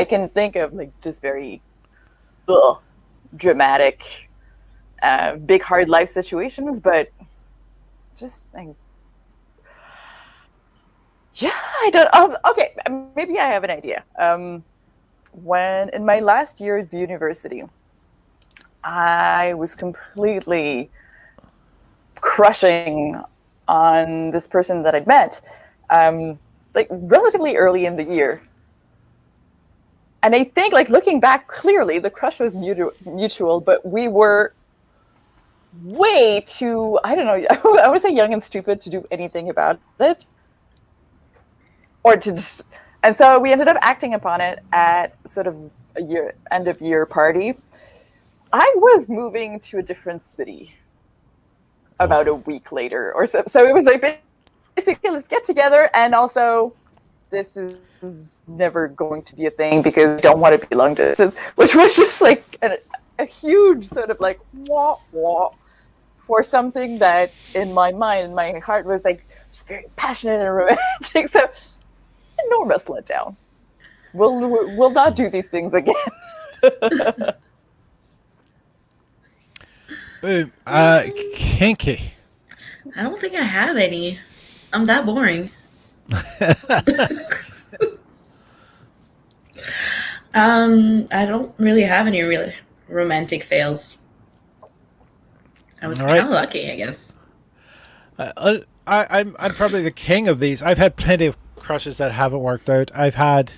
can think of like just very dramatic, big hard life situations, but just like... Yeah, I don't... okay, maybe I have an idea. When in my last year of university, I was completely crushing on this person that I'd met, like relatively early in the year. And I think, like looking back, clearly the crush was mutual, but we were way too, I don't know, I would say young and stupid to do anything about it. Or to just, and so we ended up acting upon it at sort of a end of year party. I was moving to a different city about a week later or so. So it was like, basically, let's get together, and also this is never going to be a thing because I don't want to be long distance, which was just like a huge sort of like wah wah for something that in my mind and my heart was like just very passionate and romantic. So enormous letdown. We'll not do these things again. Boom. Kinky. I don't think I have any. I'm that boring. I don't really have any really romantic fails. I was kind of lucky, I guess. I'm probably the king of these. I've had plenty of crushes that haven't worked out. I've had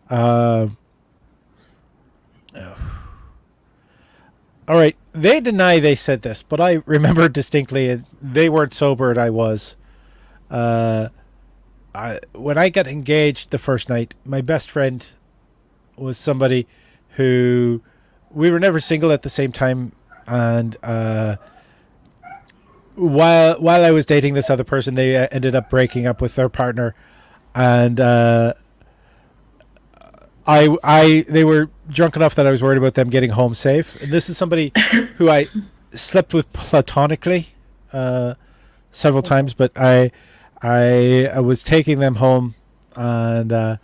all right, they deny they said this, but I remember distinctly they weren't sober and I was. When I got engaged the first night, my best friend was somebody who we were never single at the same time, and while I was dating this other person, they ended up breaking up with their partner, and they were drunk enough that I was worried about them getting home safe. And this is somebody who I slept with platonically several times, but I was taking them home, and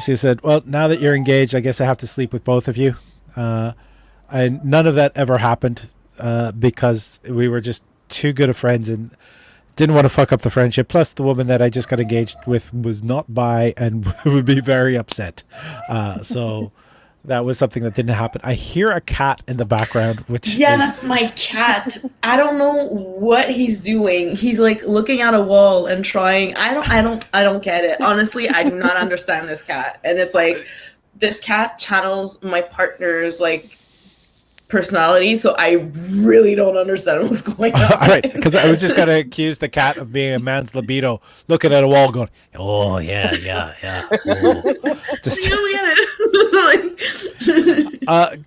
she said, "Well, now that you're engaged, I guess I have to sleep with both of you." And none of that ever happened because we were just too good of friends and didn't want to fuck up the friendship. Plus, the woman that I just got engaged with was not bi and would be very upset. So that was something that didn't happen. I hear a cat in the background, which that's my cat. I don't know what he's doing. He's like looking at a wall and trying. I don't get it. Honestly, I do not understand this cat. And it's like this cat channels my partner's like personality, so I really don't understand what's going on. All right, because I was just going to accuse the cat of being a man's libido, looking at a wall going, "Oh, yeah. Oh. Just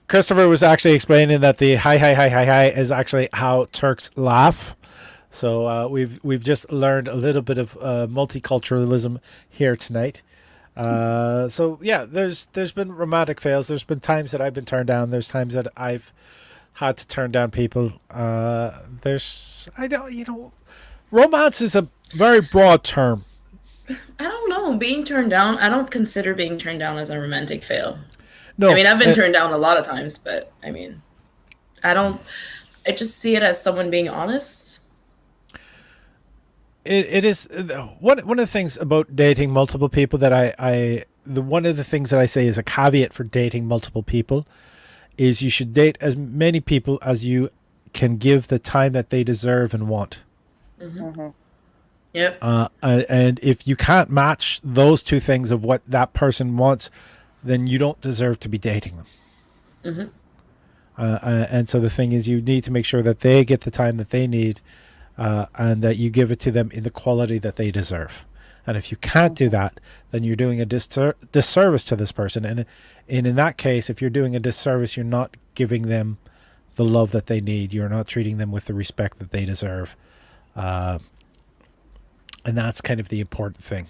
Christopher was actually explaining that the hi is actually how Turks laugh. So we've just learned a little bit of multiculturalism here tonight. So yeah, there's been romantic fails. There's been times that I've been turned down. There's times that I've had to turn down people. Romance is a very broad term. I don't know. Being turned down, I don't consider being turned down as a romantic fail. No, I mean, I've been turned down a lot of times, but I mean, I just see it as someone being honest. It is one of the things about dating multiple people that one of the things that I say is a caveat for dating multiple people is you should date as many people as you can give the time that they deserve and want. Mm-hmm. Mm-hmm. Yep. And if you can't match those two things of what that person wants, then you don't deserve to be dating them. Mm-hmm. And so the thing is, you need to make sure that they get the time that they need. And that you give it to them in the quality that they deserve. And if you can't do that, then you're doing a disservice to this person. And in that case, if you're doing a disservice, you're not giving them the love that they need. You're not treating them with the respect that they deserve. And that's kind of the important thing.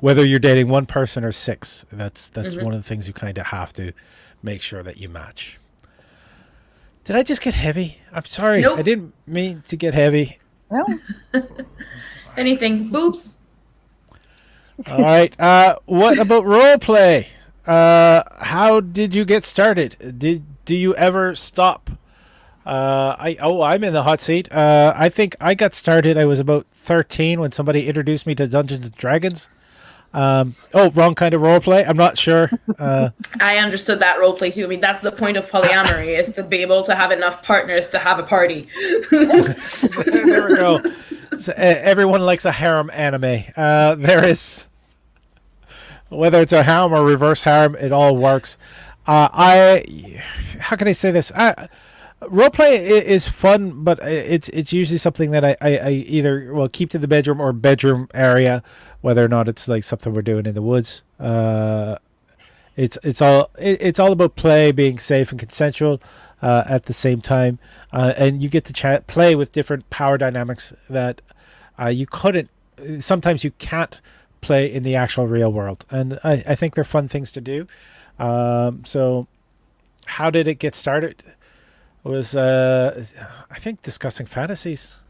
Whether you're dating one person or six, that's Mm-hmm. one of the things you kind of have to make sure that you match. Did I just get heavy? I'm sorry. Nope. I didn't mean to get heavy. No. Anything. Boobs. All right. What about role play? How did you get started? Do you ever stop? I'm in the hot seat. I think I got started. I was about 13 when somebody introduced me to Dungeons and Dragons. Wrong kind of role play. I'm not sure. I understood that role play too. I mean, that's the point of polyamory, is to be able to have enough partners to have a party. There we go. So, everyone likes a harem anime. There is, whether it's a harem or reverse harem, it all works. How can I say this? Roleplay is fun, but it's usually something that I either keep to the bedroom or bedroom area, whether or not it's like something we're doing in the woods. It's all about play, being safe and consensual at the same time, and you get to play with different power dynamics that sometimes you can't play in the actual real world, and I think they're fun things to do. So how did it get started? It was I think discussing fantasies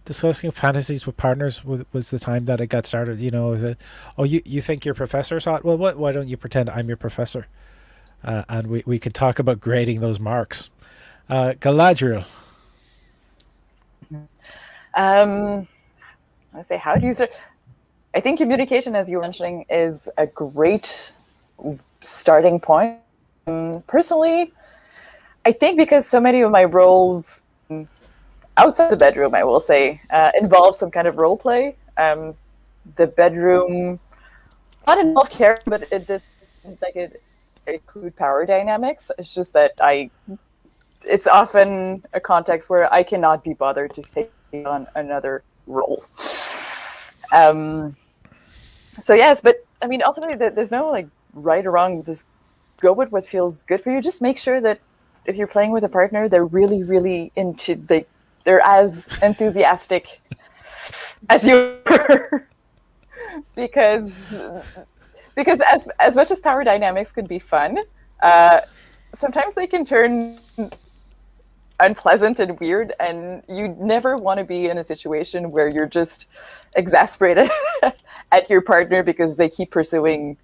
with partners was the time that it got started. You think your professor's hot? Well, why don't you pretend I'm your professor? And we could talk about grading those marks. Galadriel. I say, how do you start? I think communication, as you were mentioning, is a great starting point. Personally, I think because so many of my roles outside the bedroom, I will say, involve some kind of role play. The bedroom, not involve care, but it does include power dynamics. It's just that it's often a context where I cannot be bothered to take on another role. So yes, but I mean, ultimately, there's no right or wrong. Just go with what feels good for you. Just make sure that if you're playing with a partner, they're really, really they're as enthusiastic as you are. because as much as power dynamics can be fun, sometimes they can turn unpleasant and weird, and you never want to be in a situation where you're just exasperated at your partner because they keep pursuing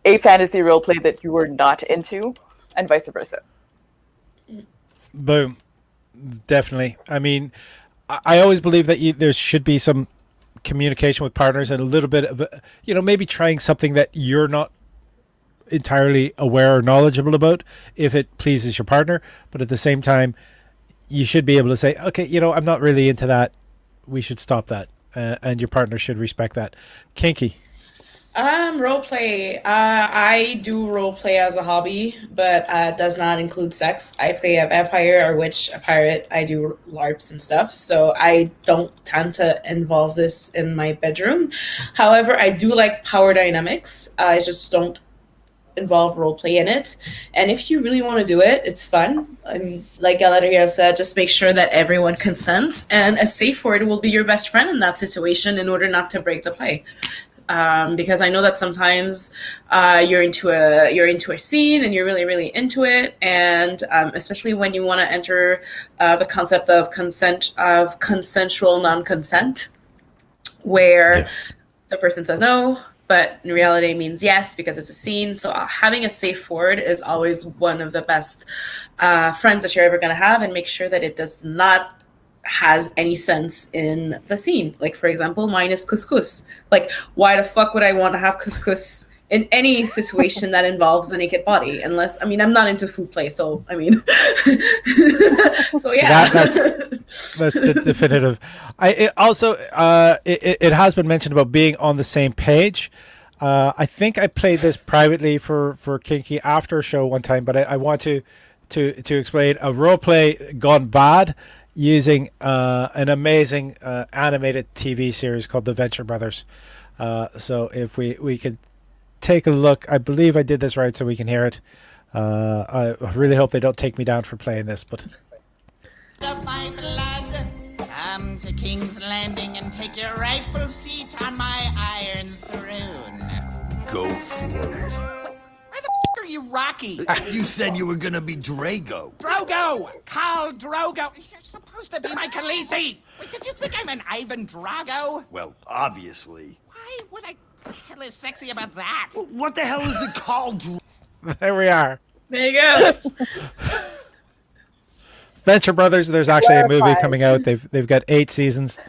a fantasy roleplay that you are not into, and vice versa. Boom. Definitely. I mean, I always believe that there should be some communication with partners and a little bit of, maybe trying something that you're not entirely aware or knowledgeable about if it pleases your partner. But at the same time, you should be able to say, okay, I'm not really into that. We should stop that. And your partner should respect that. Kinky. Role play. I do role play as a hobby, but does not include sex. I play a vampire, a witch, a pirate. I do LARPs and stuff, so I don't tend to involve this in my bedroom. However, I do like power dynamics. I just don't involve role play in it. And if you really want to do it, it's fun. Like Galadriel said, just make sure that everyone consents, and a safe word will be your best friend in that situation in order not to break the play. Because I know that sometimes you're into a scene and you're really, really into it, and especially when you want to enter the concept of consensual non-consent, where the person says no, but in reality it means yes because it's a scene. So having a safe word is always one of the best friends that you're ever going to have, and make sure that it does not has any sense in the scene. Like, for example, mine is couscous. Like, why the fuck would I want to have couscous in any situation that involves the naked body? Unless, I'm not into food play, so so yeah. That's the definitive. It has been mentioned about being on the same page. I think I played this privately for Kinky after a show one time, but I want to explain a role play gone bad using an amazing animated TV series called The Venture Brothers. So if we could take a look, I believe I did this right so we can hear it. I really hope they don't take me down for playing this, but... Of my blood, come to King's Landing and take your rightful seat on my iron throne. Go for it. Why the are you, Rocky? You said you were gonna be Drago. Drogo! Khal Drogo! You're supposed to be my Khaleesi! Wait, did you think I'm an Ivan Drago? Well, obviously. Why would I... What the hell is sexy about that? What the hell is it called? There we are. There you go. Venture Brothers. There's actually a movie coming out. They've got 8 seasons.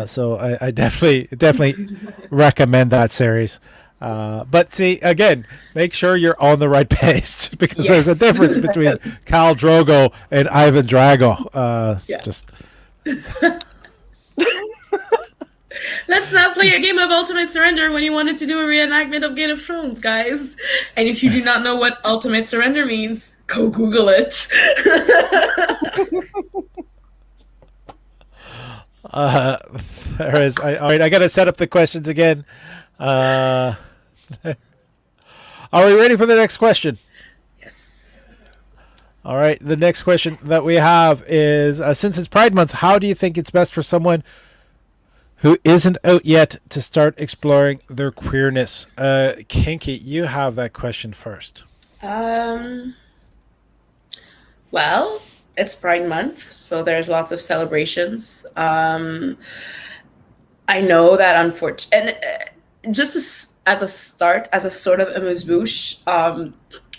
So I definitely recommend that series. But see, again, make sure you're on the right page because there's a Yes. difference between Khal Drogo and Ivan Drago. Yeah. Just Let's not play a game of Ultimate Surrender when you wanted to do a reenactment of Game of Thrones, guys. And if you do not know what Ultimate Surrender means, go Google it. there is. All right, I got to set up the questions again. Are we ready for the next question? Yes. All right, the next question that we have is, since it's Pride Month, how do you think it's best for someone who isn't out yet to start exploring their queerness? Kinky, you have that question first. Well, it's Pride Month, so there's lots of celebrations. I know that unfortunately, and just as a start, as a sort of amuse-bouche,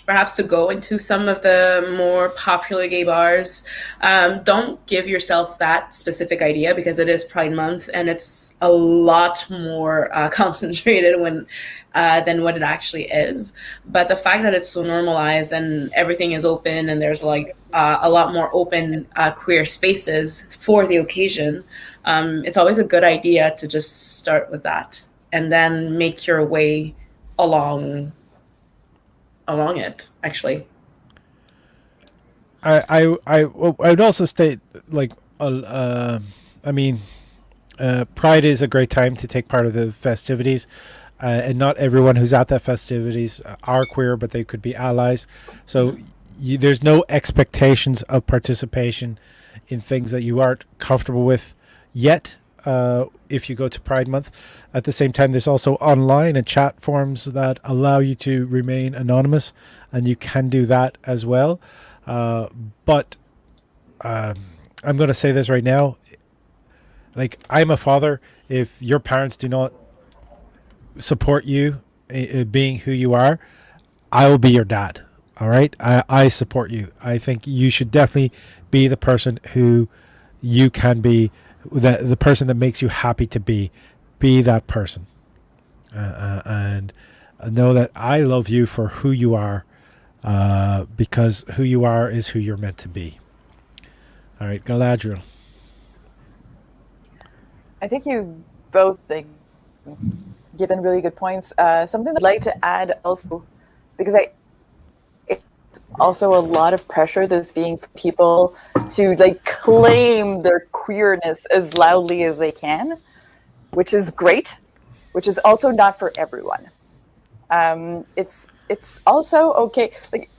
perhaps to go into some of the more popular gay bars. Don't give yourself that specific idea because it is Pride Month and it's a lot more concentrated than what it actually is. But the fact that it's so normalized and everything is open and there's like a lot more open queer spaces for the occasion, it's always a good idea to just start with that and then make your way along it, actually. I would also state, like, Pride is a great time to take part of the festivities, and not everyone who's at the festivities are queer, but they could be allies. So there's no expectations of participation in things that you aren't comfortable with yet. If you go to Pride Month. At the same time, there's also online and chat forums that allow you to remain anonymous, and you can do that as well. But I'm going to say this right now. Like, I'm a father. If your parents do not support you being who you are, I will be your dad. All right? I support you. I think you should definitely be the person who you can be, the person that makes you happy to be that person, and know that I love you for who you are, because who you are is who you're meant to be. All right, Galadriel. I think you both given really good points. Something I'd like to add also, because it's also a lot of pressure that's being people to like claim their queerness as loudly as they can, which is great, which is also not for everyone. It's also okay. Like,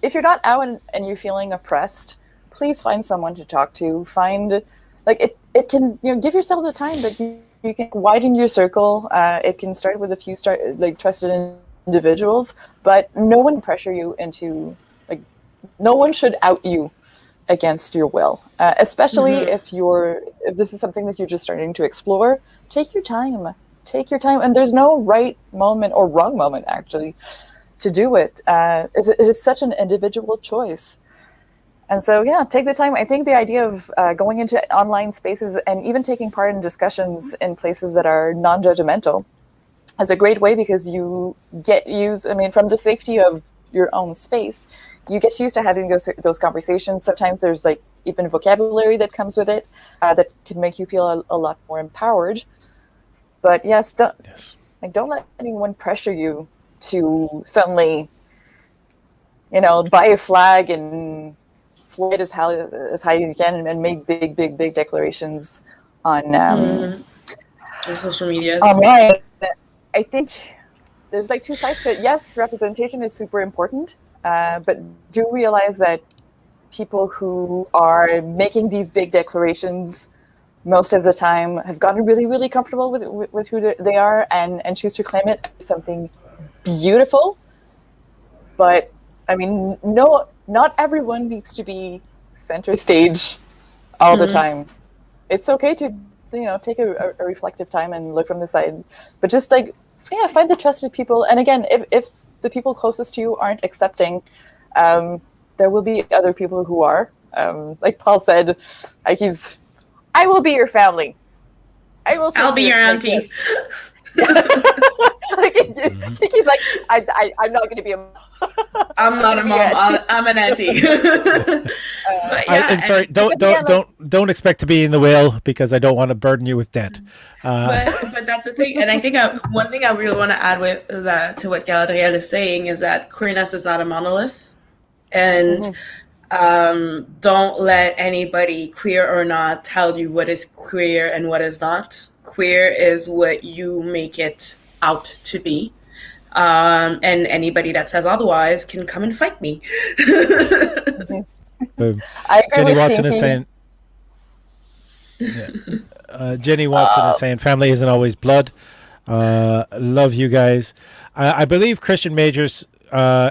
if you're not out and you're feeling oppressed, please find someone to talk to. Find, like, it can, give yourself the time that you can widen your circle. It can start with a few trusted individuals, but no one pressure you into, like, no one should out you against your will, especially if this is something that you're just starting to explore. Take your time, and there's no right moment or wrong moment actually to do it. It is such an individual choice, and so take the time. I think the idea of going into online spaces and even taking part in discussions in places that are non-judgmental is a great way, because you get used. I mean, from the safety of your own space, you get used to having those conversations. Sometimes there's like even vocabulary that comes with it that can make you feel a lot more empowered. But don't let anyone pressure you to suddenly, buy a flag and fly it as high you can and make big declarations on social media. Online. I think there's like two sides to it. Yes, representation is super important. But do realize that people who are making these big declarations most of the time have gotten really, really comfortable with who they are and choose to claim it as something beautiful. But I mean, no, not everyone needs to be center stage all the time. It's okay to take a reflective time and look from the side, but just find the trusted people. And again, if the people closest to you aren't accepting, there will be other people who are. Like Paul said, I will be your family. I will. I'll be your auntie. Kiki's like, I'm not going to be a. I'm not a mom. I'm an auntie. But yeah, and sorry, don't expect to be in the whale because I don't want to burden you with debt. But that's the thing, and I think one thing I really want to add with that to what Galadriel is saying is that queerness is not a monolith, and don't let anybody, queer or not, tell you what is queer and what is not. Queer is what you make it out to be. And anybody that says otherwise can come and fight me. Boom. I agree Jenny with Watson Kinky. is saying. Jenny Watson is saying family isn't always blood. Love you guys. I believe Christian Majors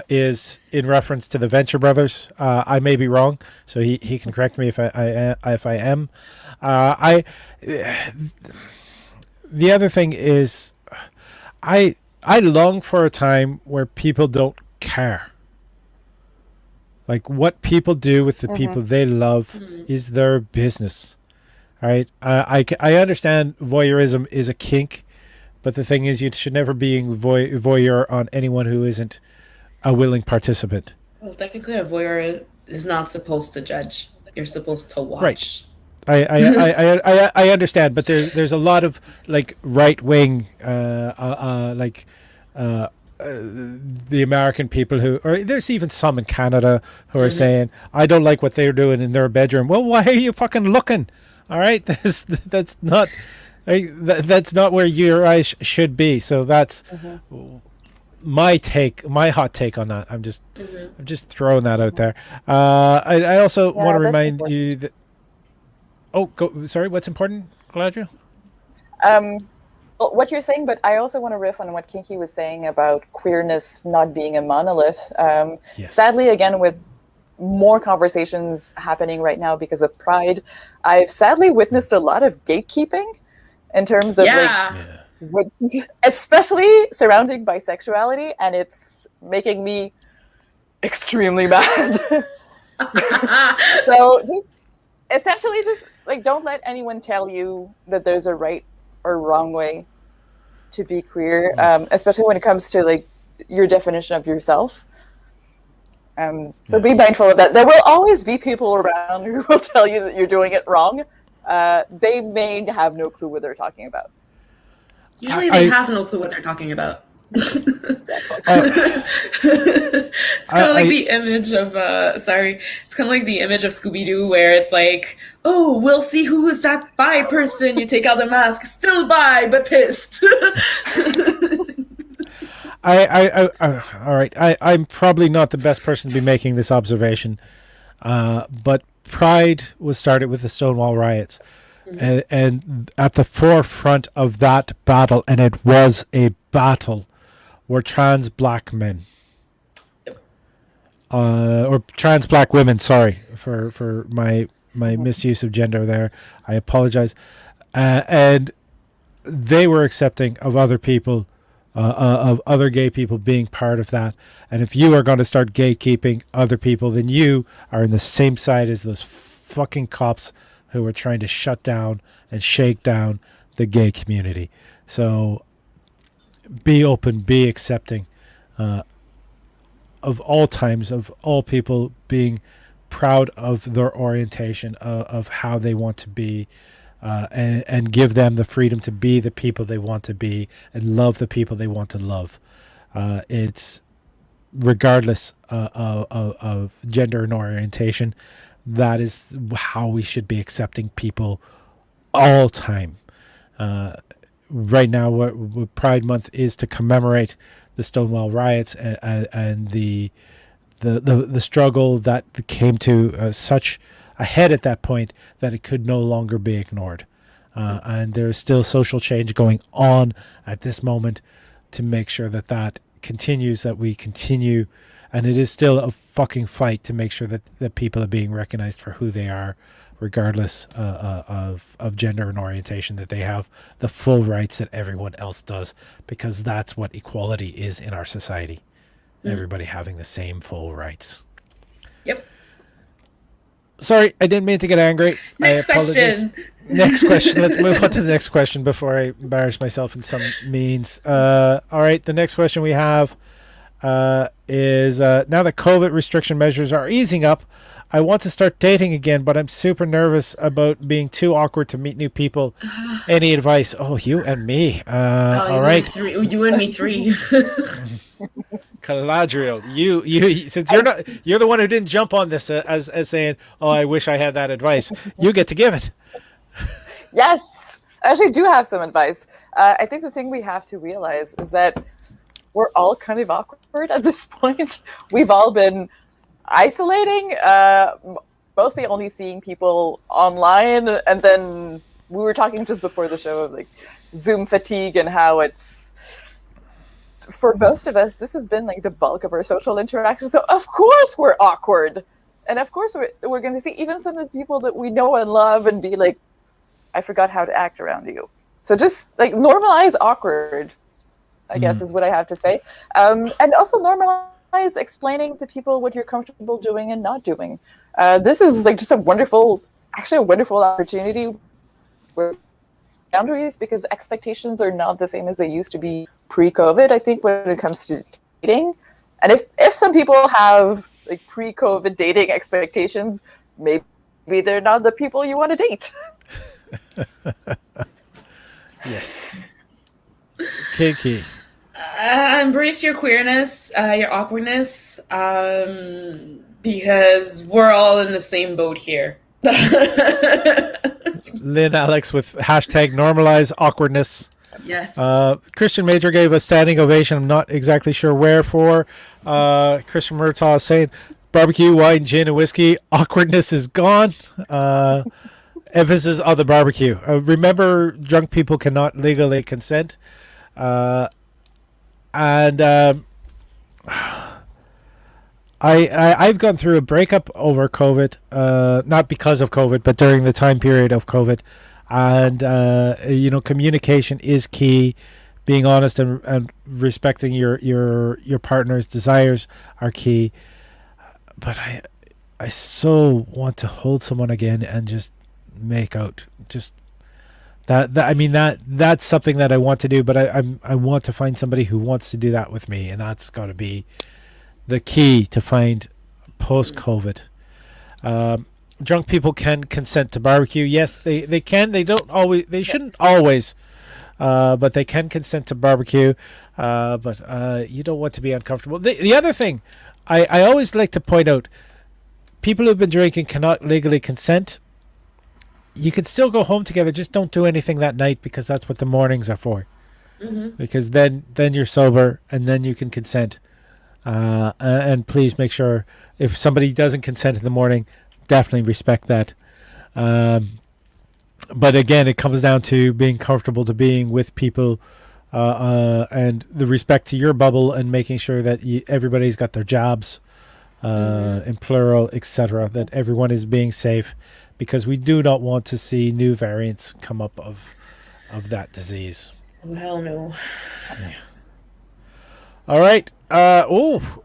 is in reference to the Venture Brothers. I may be wrong, so he can correct me if I am. The other thing is, I long for a time where people don't care. Like what people do with the people they love is their business. All right. I understand voyeurism is a kink, but the thing is you should never be voyeur on anyone who isn't a willing participant. Well, technically, a voyeur is not supposed to judge. You're supposed to watch. Right. I understand, but there's a lot of like right wing the American people who, or there's even some in Canada who are saying, I don't like what they're doing in their bedroom. Well, why are you fucking looking? All right, that's not where your eyes should be. So that's my hot take on that. I'm just throwing that out there. I also want to remind you that. Oh, sorry. What's important, Galadriel? Well, what you're saying, but I also want to riff on what Kinky was saying about queerness not being a monolith. Yes. Sadly, again, with more conversations happening right now because of Pride, I've sadly witnessed a lot of gatekeeping in terms of what's especially surrounding bisexuality, and it's making me extremely mad. So just essentially just like don't let anyone tell you that there's a right or wrong way to be queer, especially when it comes to like your definition of yourself. So be mindful of that. There will always be people around who will tell you that you're doing it wrong. They may have no clue what they're talking about. Usually they have no clue what they're talking about. It's kind of like the image of it's kind of like the image of Scooby-Doo where it's like, oh, we'll see who is that bi person. You take out the mask, still bi but pissed. All right. I'm probably not the best person to be making this observation, but Pride was started with the Stonewall riots, and at the forefront of that battle, and it was a battle, were trans black men, or trans black women. Sorry for my misuse of gender there. I apologize, and they were accepting of other people. Of other gay people being part of that. And if you are going to start gatekeeping other people, then you are in the same side as those fucking cops who are trying to shut down and shake down the gay community. So be open, be accepting of all times, of all people, being proud of their orientation, of how they want to be. And give them the freedom to be the people they want to be and love the people they want to love. It's regardless of gender and orientation. That is how we should be accepting people all time. Right now, what Pride Month is to commemorate the Stonewall riots and the struggle that came to such ahead at that point that it could no longer be ignored. And there's still social change going on at this moment to make sure that continues, that we continue. And it is still a fucking fight to make sure that people are being recognized for who they are, regardless of gender and orientation, that they have the full rights that everyone else does, because that's what equality is in our society. Everybody having the same full rights. Yep. Sorry, I didn't mean to get angry. Next I apologize. question. Next question. Let's move on to the next question before I embarrass myself in some means. All right, the next question we have is now that COVID restriction measures are easing up, I want to start dating again, but I'm super nervous about being too awkward to meet new people. Any advice? Oh, you and me. All right. You and me three. Galadriel, you since you're the one who didn't jump on this as saying, "Oh, I wish I had that advice." You get to give it. Yes, I actually do have some advice. I think the thing we have to realize is that we're all kind of awkward at this point. We've all been isolating, mostly only seeing people online, and then we were talking just before the show of like Zoom fatigue and how it's, for most of us, this has been like the bulk of our social interaction. So of course we're awkward, and of course we're going to see even some of the people that we know and love and be like, I forgot how to act around you. So just like normalize awkward, I guess is what I have to say. And also normalize explaining to people what you're comfortable doing and not doing. This is like just a wonderful opportunity with boundaries, because expectations are not the same as they used to be pre-COVID, I think, when it comes to dating. And if some people have like pre-COVID dating expectations, maybe they're not the people you want to date. Yes. Kinky. Embrace your queerness, your awkwardness, because we're all in the same boat here. Lynn Alex with hashtag normalize awkwardness. Yes. Christian Major gave a standing ovation. I'm not exactly sure where for. Christian Murtaugh is saying barbecue, wine, gin, and whiskey. Awkwardness is gone. Emphasis on the barbecue. Remember, drunk people cannot legally consent. And I've gone through a breakup over COVID, not because of COVID, but during the time period of COVID. And, communication is key. Being honest and respecting your partner's desires are key. But I so want to hold someone again and just make out. Just that's something that I want to do, but I want to find somebody who wants to do that with me, and that's got to be the key to find post-COVID. Drunk people can consent to barbecue. Yes, they can. They don't always. They shouldn't always, but they can consent to barbecue. But you don't want to be uncomfortable. The other thing, I always like to point out, people who've been drinking cannot legally consent. You can still go home together. Just don't do anything that night, because that's what the mornings are for. Mm-hmm. Because then you're sober and then you can consent. And please make sure if somebody doesn't consent in the morning, definitely respect that. But again, it comes down to being comfortable to being with people, and the respect to your bubble, and making sure that everybody's got their jobs, in plural, etc. That everyone is being safe, because we do not want to see new variants come up of that disease. Oh, hell no. Yeah. All right.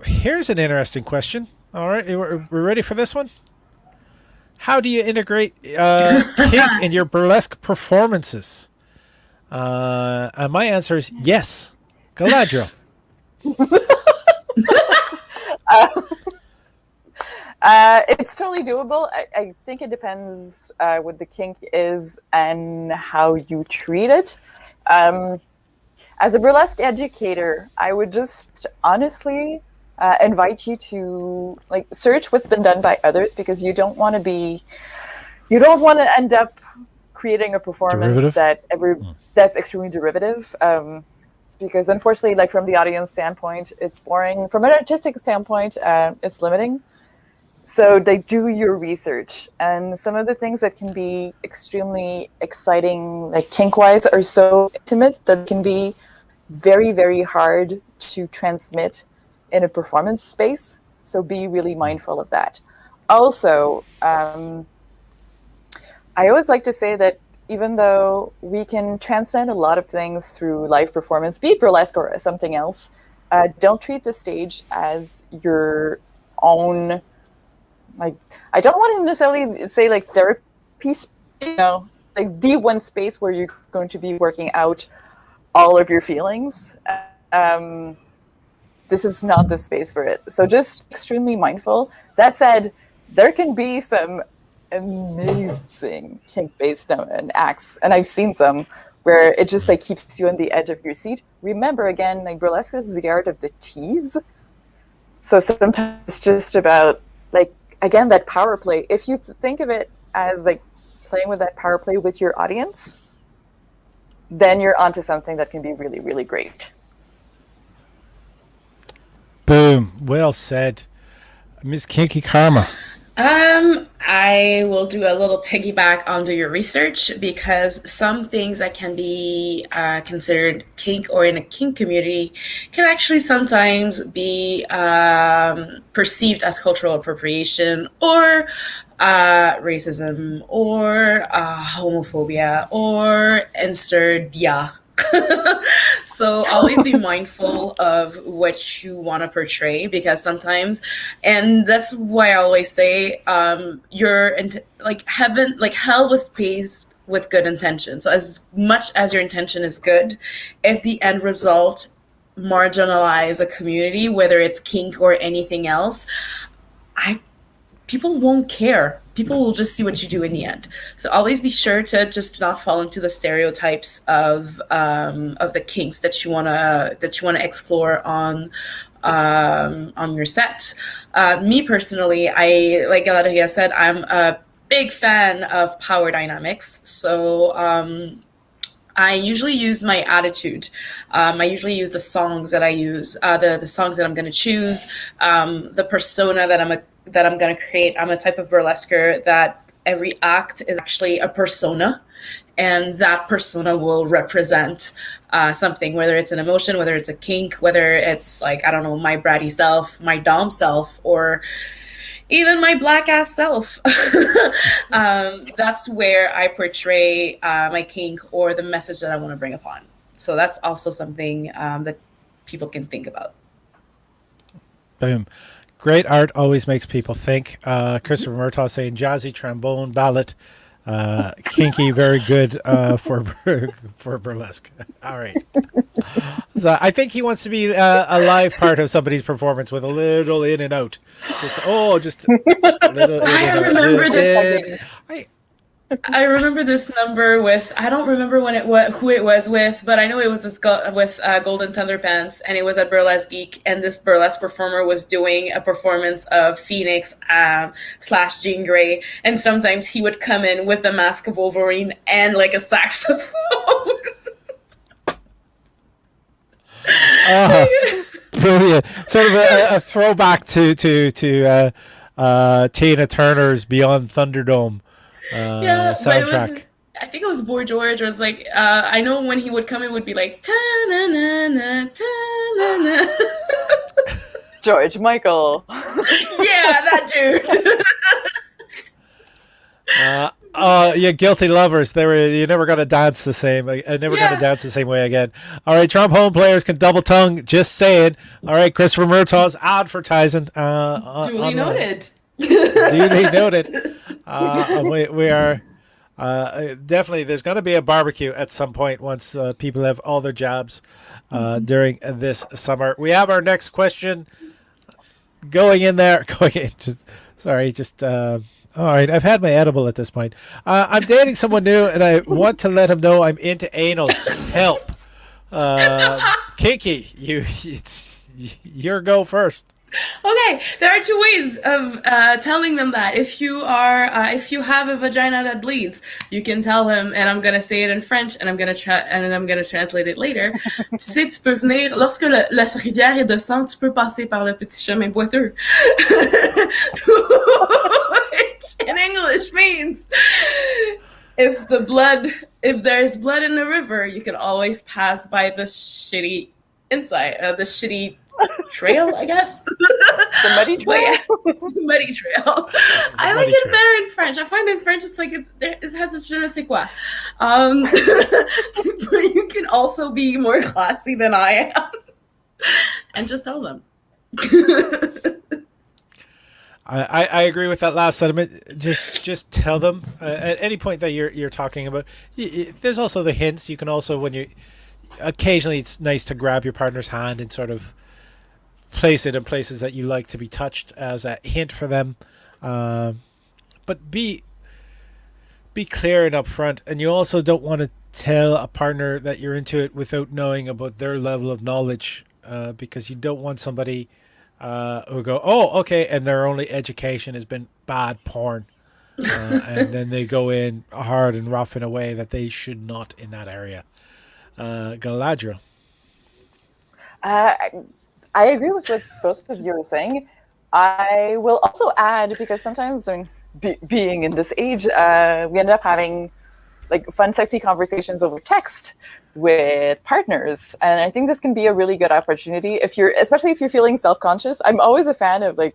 Here's an interesting question. All right, we're ready for this one. How do you integrate kink in your burlesque performances? And my answer is yes. Galadriel. It's totally doable. I think it depends what the kink is and how you treat it. As a burlesque educator, I would just honestly invite you to search what's been done by others, because you don't want to end up creating a performance that's extremely derivative. Because unfortunately, from the audience standpoint, it's boring. From an artistic standpoint, it's limiting. So they do your research, and some of the things that can be extremely exciting, kink-wise, are so intimate that it can be very, very hard to transmit in a performance space. So be really mindful of that. Also, I always like to say that even though we can transcend a lot of things through live performance, be it burlesque or something else, don't treat the stage as your own Like, I don't want to necessarily say like therapy, like the one space where you're going to be working out all of your feelings. This is not the space for it. So just extremely mindful. That said, there can be some amazing kink-based acts, and I've seen some where it just like keeps you on the edge of your seat. Remember, again, like burlesque is the art of the tease. So sometimes it's just about like, again, that power play. If you think of it as like playing with that power play with your audience, then you're onto something that can be really, really great. Boom. Well said. Ms. Kinky Karma. I will do a little piggyback onto your research, because some things that can be considered kink or in a kink community can actually sometimes be perceived as cultural appropriation or racism or homophobia or insurdia. So always be mindful of what you want to portray, because sometimes, and that's why I always say, hell was paved with good intention. So as much as your intention is good, if the end result marginalize a community, whether it's kink or anything else, people won't care. People will just see what you do in the end. So always be sure to just not fall into the stereotypes of the kinks that you wanna explore on your set. Me personally, like Galadriel said, I'm a big fan of power dynamics. So I usually use my attitude. I usually use the songs that I use, the songs that I'm going to choose, the persona that I'm going to create. I'm a type of burlesquer that every act is actually a persona, and that persona will represent something, whether it's an emotion, whether it's a kink, whether it's like, I don't know, my bratty self, my dom self, or even my black ass self. That's where I portray my kink or the message that I want to bring upon. So that's also something that people can think about. Boom. Great art always makes people think. Christopher Murtaugh saying jazzy trombone ballad. Kinky, very good for burlesque. All right. So I think he wants to be a live part of somebody's performance with a little in and out. Just a little. I remember this. I remember this number with, I don't remember who it was with, but I know it was with Golden Thunder Pants, and it was at Burlesque Geek, and this burlesque performer was doing a performance of Phoenix / Jean Grey, and sometimes he would come in with the mask of Wolverine and like a saxophone. Brilliant. Sort of a throwback to Tina Turner's Beyond Thunderdome. Soundtrack. I think it was Boy George. It was like, I know when he would come, it would be like ta-na-na-na, ta-na-na. George Michael. Yeah, that dude. Yeah, guilty lovers. You never got to dance the same. I never got to dance the same way again. All right, trombone players can double tongue. Just saying. All right, Christopher Murtaugh's advertising. Duly noted. Duly noted. We are definitely. There's going to be a barbecue at some point once people have all their jobs during this summer. We have our next question going in there. All right, I've had my edible at this point. I'm dating someone new, and I want to let him know I'm into anal. Help. Kinky, your go first. Okay, there are two ways of telling them that. If you have a vagina that bleeds, you can tell him, and I'm gonna say it in French, and I'm gonna translate it later. Tu sais, tu peux venir lorsque la rivière est de sang, tu peux passer par le petit chemin boiteux. Which in English means if there's blood in the river, you can always pass by the shitty trail, I guess. The muddy trail? The muddy trail. I like it better in French. I find in French it's like it has a je ne sais quoi. But you can also be more classy than I am. And just tell them. I agree with that last sentiment. Just tell them at any point that you're talking about. There's also the hints. You can also, when you occasionally, it's nice to grab your partner's hand and sort of place it in places that you like to be touched as a hint for them. But be clear and upfront, and you also don't want to tell a partner that you're into it without knowing about their level of knowledge, because you don't want somebody who go, oh, okay, and their only education has been bad porn, and then they go in hard and rough in a way that they should not in that area. Galadriel. I agree with what both of you are saying. I will also add, because sometimes being in this age, we end up having like fun, sexy conversations over text with partners, and I think this can be a really good opportunity especially if you're feeling self-conscious. I'm always a fan of like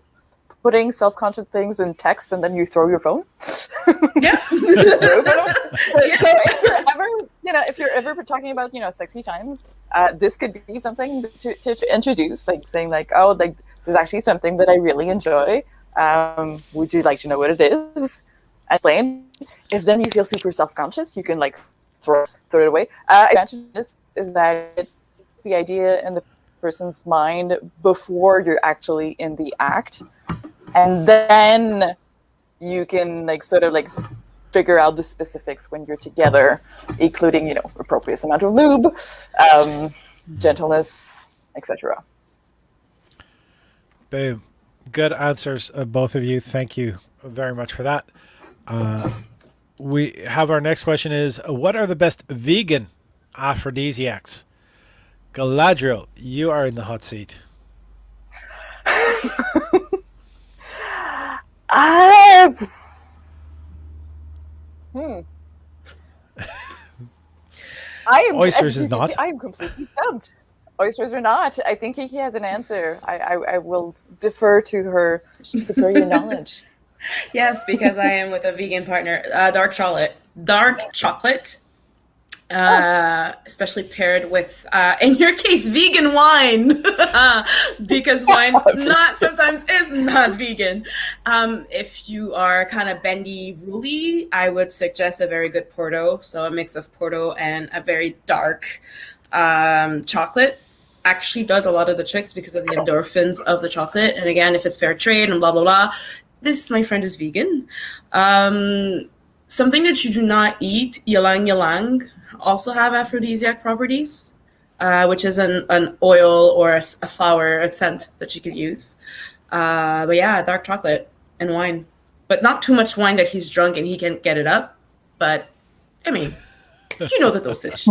putting self-conscious things in text and then you throw your phone. Yeah. So if you're ever talking about sexy times, this could be something to introduce, like saying like, oh, like there's actually something that I really enjoy. Would you like to know what it is? Explain. If then you feel super self-conscious, you can like throw it away. Advantage this is that it's the idea in the person's mind before you're actually in the act, and then you can like sort of like figure out the specifics when you're together, including appropriate amount of lube, gentleness, etc. Boom. Good answers, both of you. Thank you very much for that. We have our next question is, what are the best vegan aphrodisiacs? Galadriel, you are in the hot seat. Oysters is not. I'm completely stumped. Oysters are not. I think Kinky has an answer. I will defer to her superior knowledge. Yes, because I am with a vegan partner. Dark chocolate, especially paired with, in your case, vegan wine, because wine sometimes is not vegan. If you are kind of bendy, ruly, I would suggest a very good Porto. So a mix of Porto and a very dark chocolate actually does a lot of the tricks because of the endorphins of the chocolate. And again, if it's fair trade and blah, blah, blah. This, my friend, is vegan. Something that you do not eat, ylang ylang, also have aphrodisiac properties, which is an oil or a flower, a scent that you could use. But yeah, dark chocolate and wine. But not too much wine that he's drunk and he can't get it up. But, I mean, you know the dosage.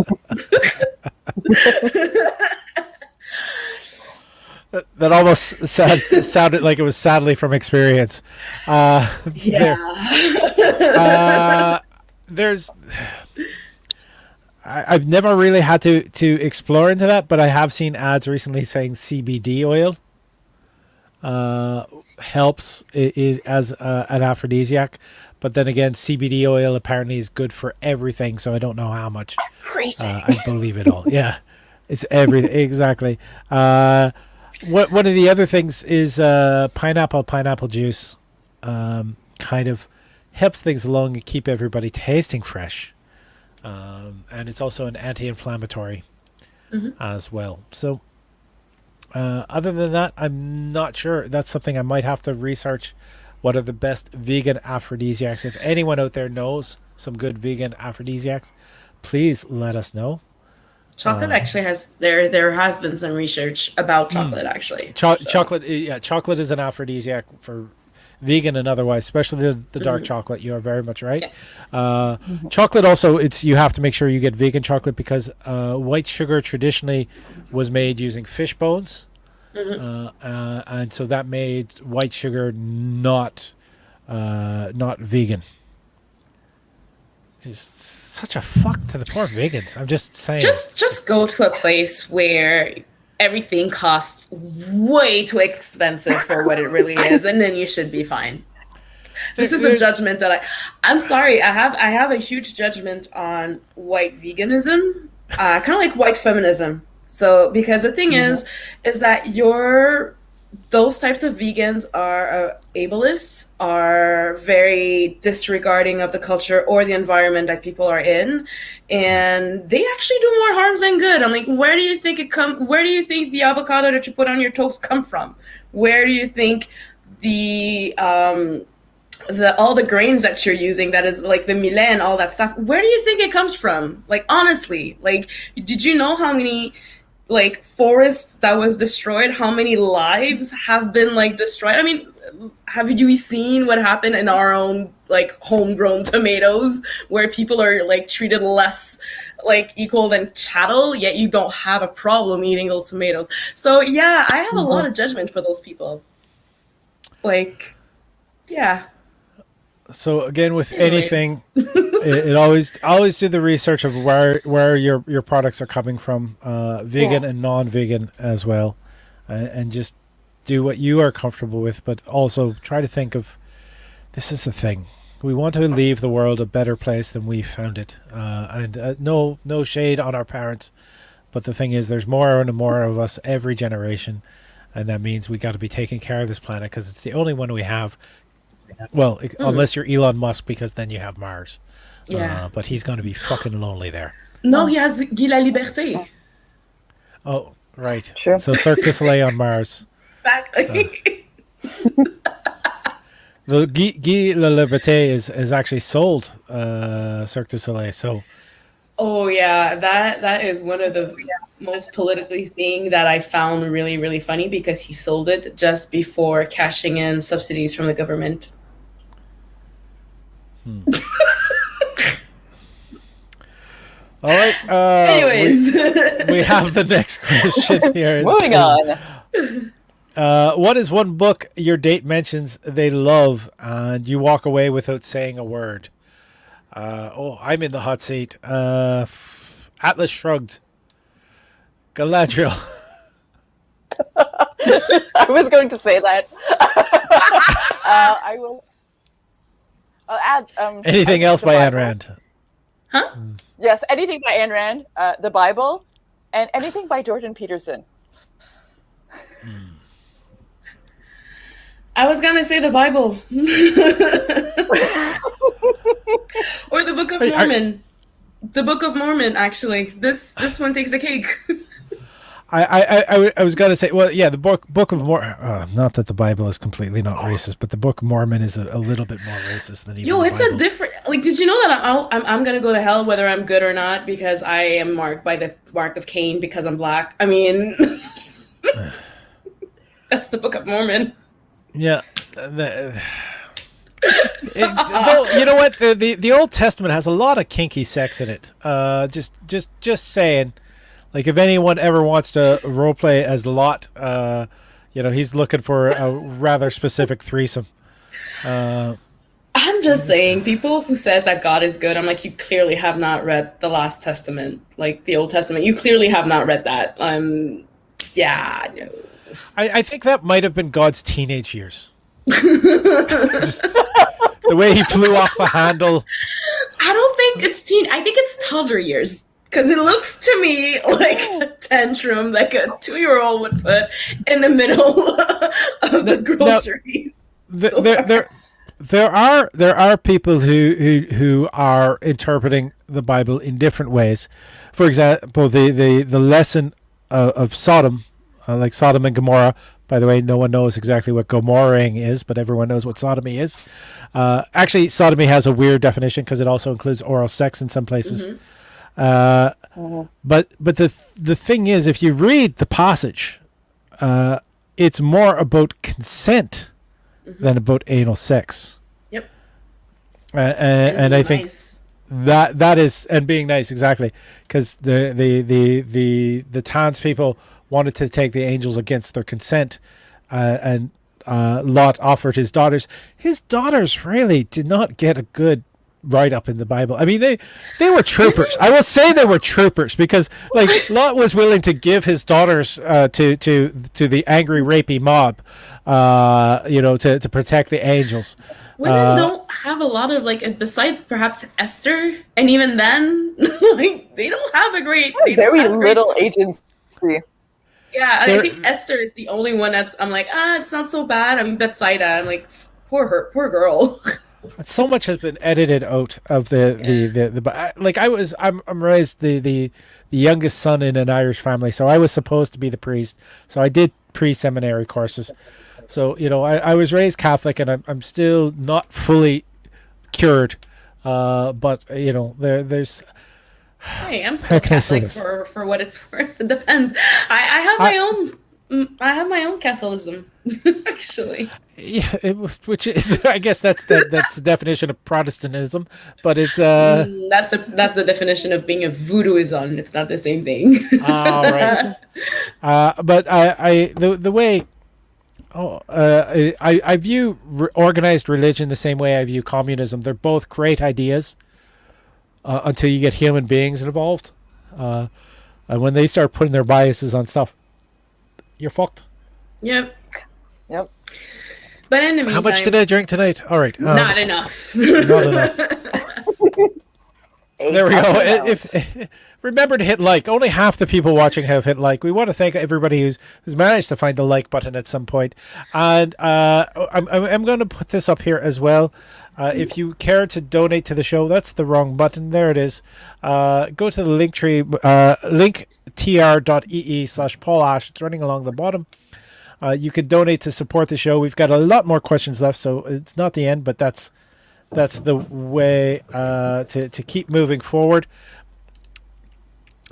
That almost sounded like it was sadly from experience. I've never really had to explore into that, but I have seen ads recently saying CBD oil helps as an aphrodisiac. But then again, CBD oil apparently is good for everything, so I don't know how much. Everything. I believe it all. Yeah, it's everything. Exactly. One of the other things is pineapple juice. Kind of helps things along and keep everybody tasting fresh. And it's also an anti-inflammatory as well. So other than that, I'm not sure. That's something I might have to research. What are the best vegan aphrodisiacs? If anyone out there knows some good vegan aphrodisiacs, please let us know. Chocolate actually has there has been some research about chocolate actually. Chocolate is an aphrodisiac for vegan and otherwise, especially the dark chocolate. You are very much right. Yeah. Chocolate also, you have to make sure you get vegan chocolate because white sugar traditionally was made using fish bones, and so that made white sugar not vegan. Just such a fuck to the poor vegans. I'm just saying. Just go to a place where everything costs way too expensive for what it really is, and then you should be fine. This is a judgment that I'm sorry. I have a huge judgment on white veganism, kind of like white feminism. So because the thing is that your those types of vegans are ableists, are very disregarding of the culture or the environment that people are in, and they actually do more harms than good. I'm like, where do you think where do you think the avocado that you put on your toast come from? Where do you think the all the grains that you're using, that is like the millet and all that stuff, where do you think it comes from? Like, honestly, like, did you know how many like forests that was destroyed, how many lives have been like destroyed? I mean, have you seen what happened in our own like homegrown tomatoes, where people are like treated less like equal than chattel, yet you don't have a problem eating those tomatoes? So yeah, I have a lot of judgment for those people. Like, yeah. So again, with Anyways. anything, it always do the research of where your products are coming from, vegan and non-vegan as well, and just do what you are comfortable with. But also try to think of, this is the thing, we want to leave the world a better place than we found it. And no shade on our parents, but the thing is, there's more and more of us every generation, and that means we got to be taking care of this planet because it's the only one we have. Well, unless you're Elon Musk, because then you have Mars. Yeah. But he's going to be fucking lonely there. No, he has Guy la Liberté. Oh, right. Sure. So Cirque du Soleil on Mars. Exactly. The Guy la Liberté is actually sold Cirque du Soleil. So Oh yeah, that is one of the most politically thing that I found really, really funny, because he sold it just before cashing in subsidies from the government. all right. Anyways, We have the next question here. Moving on. What is one book your date mentions they love and you walk away without saying a word? I'm in the hot seat. Atlas Shrugged. Galadriel. I was going to say that. I will. I'll add. Anything else the by Ayn Bible. Rand? huh? Yes, anything by Ayn Rand, the Bible, and anything by Jordan Peterson. I was gonna say the Bible or the Book of Mormon. The Book of Mormon, actually. This one takes the cake. I was gonna say, well, yeah, the book of Mormon. Not that the Bible is completely not racist, but the Book of Mormon is a little bit more racist than even. Yo, the it's Bible. a different. Like, did you know that I'm gonna go to hell whether I'm good or not, because I am marked by the mark of Cain because I'm black? I mean, that's the Book of Mormon. Yeah. Though, you know what, the Old Testament has a lot of kinky sex in it. Just saying. Like, if anyone ever wants to roleplay as Lot, he's looking for a rather specific threesome. I'm just saying, people who says that God is good, I'm like, you clearly have not read the Last Testament, like the Old Testament. You clearly have not read that. Yeah, no. I think that might have been God's teenage years. Just the way he flew off the handle. I don't think it's teen. I think it's toddler years. Because it looks to me like a tantrum like a 2-year-old would put in the middle of the grocery. There are people who are interpreting the Bible in different ways. For example, the lesson of Sodom, like Sodom and Gomorrah. By the way, no one knows exactly what Gomorrahing is, but everyone knows what sodomy is. Actually, sodomy has a weird definition because it also includes oral sex in some places. Mm-hmm. But the thing is, if you read the passage, it's more about consent than about anal sex. Yep. And I think nice. that is, and being nice, exactly, because the townspeople wanted to take the angels against their consent, and Lot offered his daughters. His daughters really did not get a good write up in the Bible. I mean, they were troopers. I will say they were troopers, because like Lot was willing to give his daughters to the angry rapey mob, to protect the angels. Women don't have a lot of, like, besides perhaps Esther, and even then, like, they don't have a great. They don't Very have a great little story. agency. Yeah, I There- think Esther is the only one that's. I'm like, it's not so bad. I mean, Bethsaida. I'm like, poor girl. so much has been edited out of like I'm raised the youngest son in an Irish family, so I was supposed to be the priest. So I did pre-seminary courses. So I was raised Catholic, and I'm still not fully cured. But there's Hey, I'm still can I say Catholic this? for what it's worth. It depends. I have my own. I have my own Catholicism, actually. Yeah, which is I guess that's the definition of Protestantism, but it's That's the definition of being a voodooism. It's not the same thing. all right. But the way I view organized religion the same way I view communism. They're both great ideas until you get human beings involved, and when they start putting their biases on stuff, you're fucked. Yep. Yep. But in the meantime, How much did I drink tonight? All right, not enough. not enough. There we go. If remember to hit like. Only half the people watching have hit like. We want to thank everybody who's managed to find the like button at some point. And I'm going to put this up here as well. If you care to donate to the show, that's the wrong button. There it is. Go to the Linktree, linktr.ee/Paul Ash. It's running along the bottom. You could donate to support the show. We've got a lot more questions left, so it's not the end, but that's the way to keep moving forward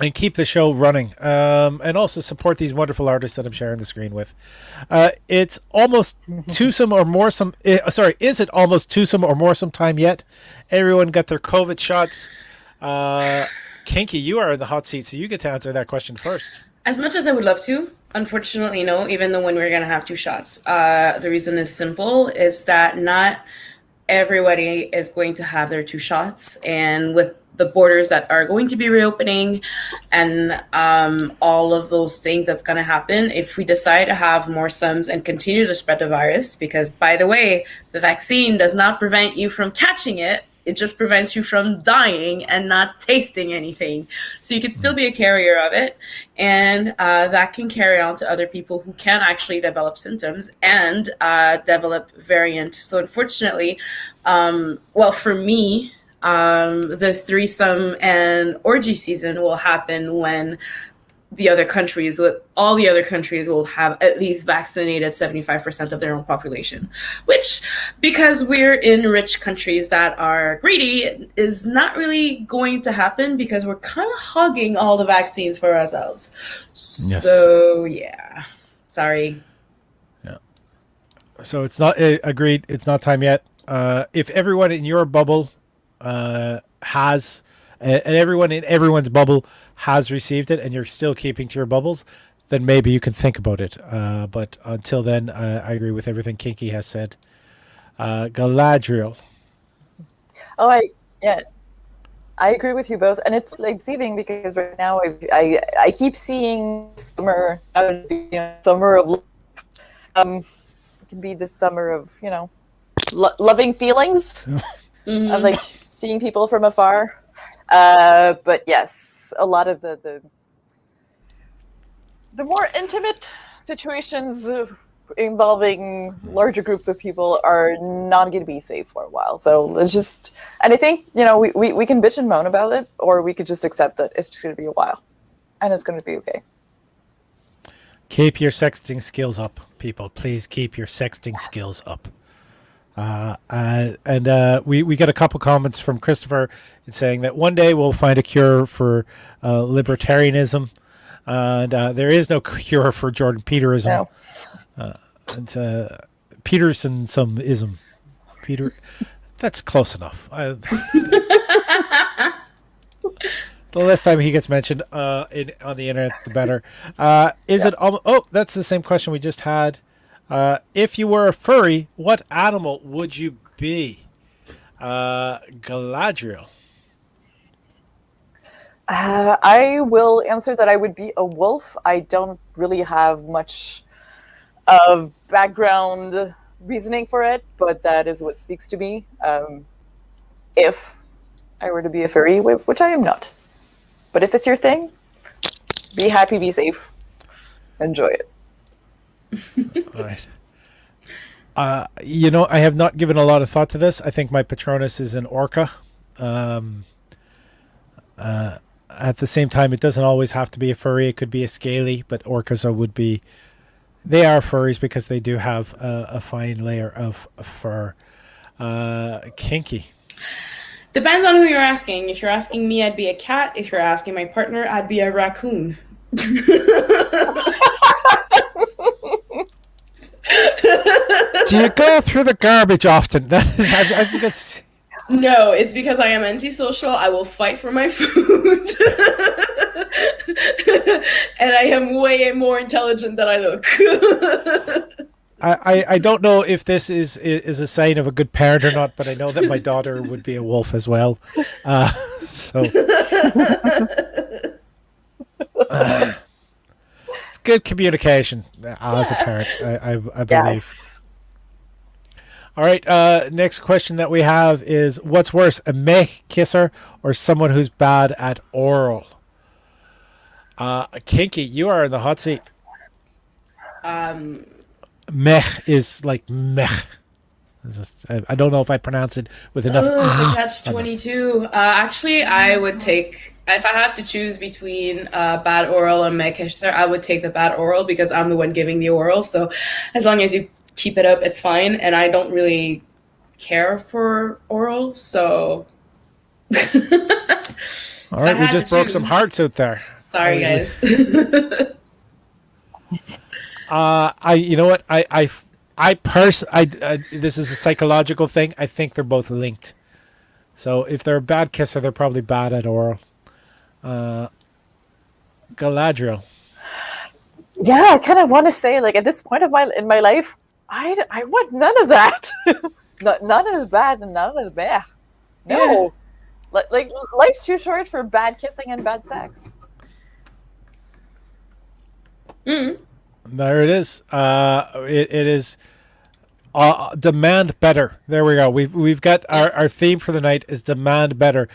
and keep the show running, and also support these wonderful artists that I'm sharing the screen with. It's almost twosome or more some. Is it almost twosome or more some time yet? Everyone got their COVID shots. Kinky, you are in the hot seat, so you get to answer that question first. As much as I would love to, unfortunately, no, even though when we're going to have 2 shots. The reason is simple, is that not everybody is going to have their 2 shots. And with the borders that are going to be reopening and all of those things that's going to happen, if we decide to have more sums and continue to spread the virus, because, by the way, the vaccine does not prevent you from catching it. It just prevents you from dying and not tasting anything. So you could still be a carrier of it. And that can carry on to other people who can actually develop symptoms and develop variant. So unfortunately, for me, the threesome and orgy season will happen when all the other countries will have at least vaccinated 75% of their own population, which, because we're in rich countries that are greedy, is not really going to happen because we're kind of hogging all the vaccines for ourselves. Yes. So, yeah. Sorry. Yeah. So it's not agreed. It's not time yet. If everyone in your bubble has, and everyone in everyone's bubble has received it, and you're still keeping to your bubbles, then maybe you can think about it. But until then, I agree with everything Kinky has said. Galadriel. I agree with you both, and it's like deceiving because right now I keep seeing summer of it can be the summer of loving feelings. Of like seeing people from afar. But yes, a lot of the more intimate situations involving larger groups of people are not going to be safe for a while. So let's just, and I think, we can bitch and moan about it, or we could just accept that it's going to be a while and it's going to be okay. Keep your sexting skills up, people. Please keep your sexting skills up. We got a couple comments from Christopher saying that one day we'll find a cure for libertarianism, and there is no cure for Jordan Peterism. No. And Peterson-some-ism. Peter, that's close enough. The less time he gets mentioned on the internet, the better. Is it? That's the same question we just had. If you were a furry, what animal would you be? Galadriel. I will answer that I would be a wolf. I don't really have much of background reasoning for it, but that is what speaks to me. If I were to be a furry, which I am not. But if it's your thing, be happy, be safe. enjoy it. All right. I have not given a lot of thought to this. I think my Patronus is an orca. At the same time, it doesn't always have to be a furry. It could be a scaly, but orcas would be. They are furries because they do have a fine layer of fur. Kinky. Depends on who you're asking. If you're asking me, I'd be a cat. If you're asking my partner, I'd be a raccoon. Do you go through the garbage often? That is, I think it's. No, it's because I am antisocial. I will fight for my food. And I am way more intelligent than I look. I don't know if this is a sign of a good parent or not, but I know that my daughter would be a wolf as well. So it's good communication as a parent, I believe. Yes. All right. Next question that we have is: what's worse, a meh kisser or someone who's bad at oral? Kinky, you are in the hot seat. Meh is like meh. I don't know if I pronounce it with enough. Catch 22. Actually, I would take, if I have to choose between bad oral and meh kisser, I would take the bad oral because I'm the one giving the oral. So as long as you keep it up, it's fine. And I don't really care for oral, so. All right, we just broke some hearts out there. Sorry, guys. You know what? This is a psychological thing. I think they're both linked. So if they're a bad kisser, they're probably bad at oral. Galadriel. Yeah, I kind of want to say, like, at this point of my life, I want none of that. None is bad and none is bad. No. Yeah. Like life's too short for bad kissing and bad sex. There it is. It is demand better. There we go. We've got our theme for the night is demand better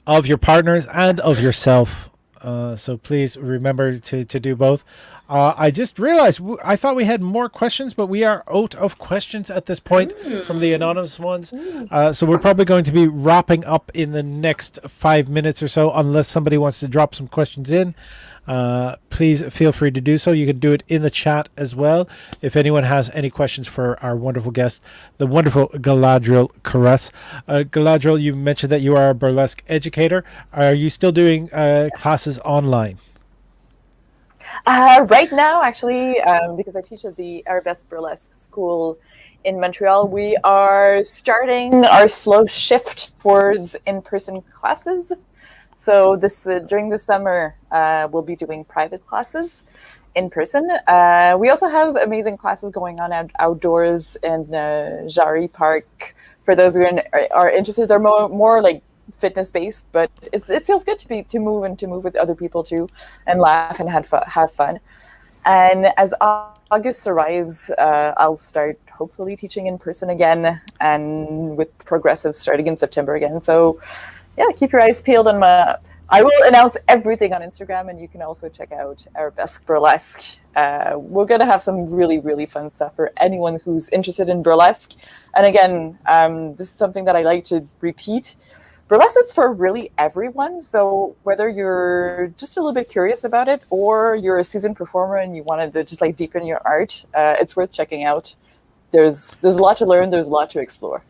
of your partners and of yourself. So please remember to do both. I just realized I thought we had more questions, but we are out of questions at this point from the anonymous ones. So we're probably going to be wrapping up in the next 5 minutes or so, unless somebody wants to drop some questions in. Please feel free to do so. You can do it in the chat as well. If anyone has any questions for our wonderful guest, the wonderful Galadriel Caresse. Galadriel, you mentioned that you are a burlesque educator. Are you still doing classes online? Right now, actually, because I teach at the Arabesque Burlesque School in Montreal, we are starting our slow shift towards in-person classes. So this during the summer, we'll be doing private classes in person. We also have amazing classes going on outdoors in Jari Park. For those who are interested, they're more like fitness based, but it feels good to move with other people too, and laugh and have fun. And as August arrives, I'll start hopefully teaching in person again, and with progressive starting in September again. So yeah, keep your eyes peeled on I will announce everything on Instagram, and you can also check out Arabesque Burlesque. We're going to have some really, really fun stuff for anyone who's interested in burlesque. And again, this is something that I like to repeat. Burlesque is for really everyone. So whether you're just a little bit curious about it, or you're a seasoned performer and you wanted to just like deepen your art, it's worth checking out. There's a lot to learn. There's a lot to explore.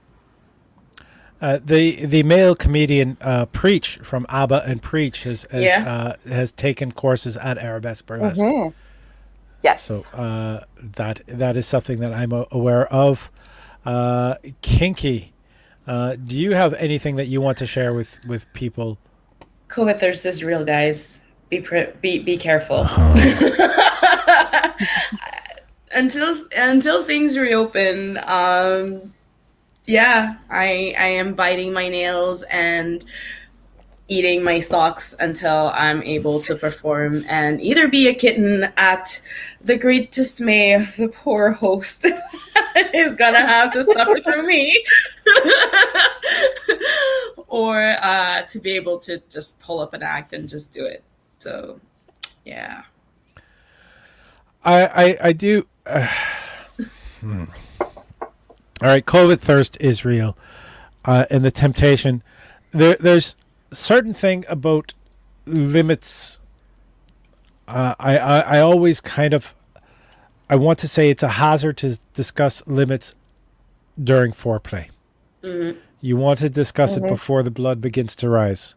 The male comedian Preach from ABBA and Preach has taken courses at Arabesque Burlesque. Mm-hmm. Yes. So that is something that I'm aware of. Kinky, do you have anything that you want to share with people? COVID thirst is real, guys. Be careful. Until things reopen. Yeah, I am biting my nails and eating my socks until I'm able to perform and either be a kitten at the great dismay of the poor host that is gonna have to suffer through me, or to be able to just pull up an act and just do it. So, yeah. I do. All right, COVID thirst is real, and the temptation. There's certain thing about limits. I always kind of. I want to say it's a hazard to discuss limits during foreplay. You want to discuss it before the blood begins to rise,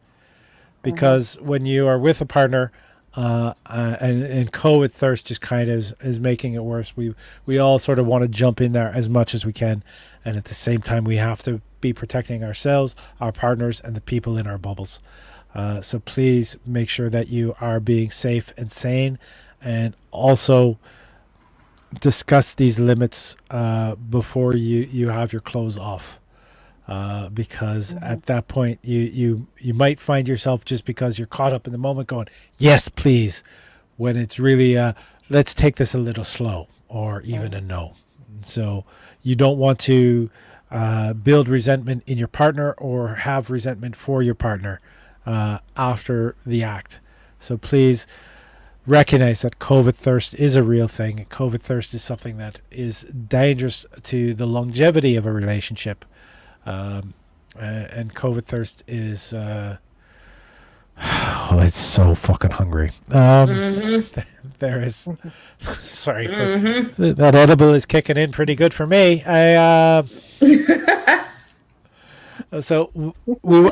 because when you are with a partner, and COVID thirst just kind of is making it worse. We all sort of want to jump in there as much as we can, and at the same time we have to be protecting ourselves, our partners, and the people in our bubbles. So please make sure that you are being safe and sane, and also discuss these limits before you have your clothes off. Because at that point you might find yourself, just because you're caught up in the moment, going yes please, when it's really let's take this a little slow, or even a no. So you don't want to build resentment in your partner or have resentment for your partner after the act. So please recognize that COVID thirst is a real thing. COVID thirst is something that is dangerous to the longevity of a relationship. And COVID thirst is it's so fucking hungry. There is sorry for that edible is kicking in pretty good for me. So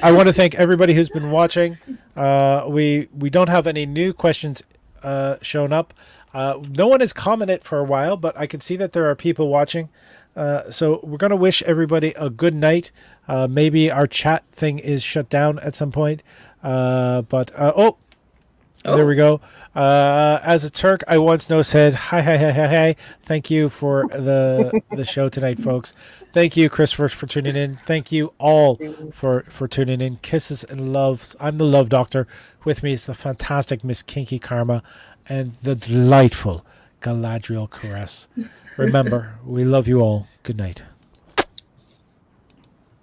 I want to thank everybody who's been watching. We don't have any new questions shown up. No one has commented for a while, but I can see that there are people watching. So we're going to wish everybody a good night. Maybe our chat thing is shut down at some point. There we go. As a Turk I once know said, hi. Thank you for the show tonight, folks. Thank you, Christopher, for tuning in. Thank you all for tuning in. Kisses and love. I'm the Love Doctor. With me is the fantastic Miss Kinky Karma and the delightful Galadriel Caresse. Remember, we love you all. Good night.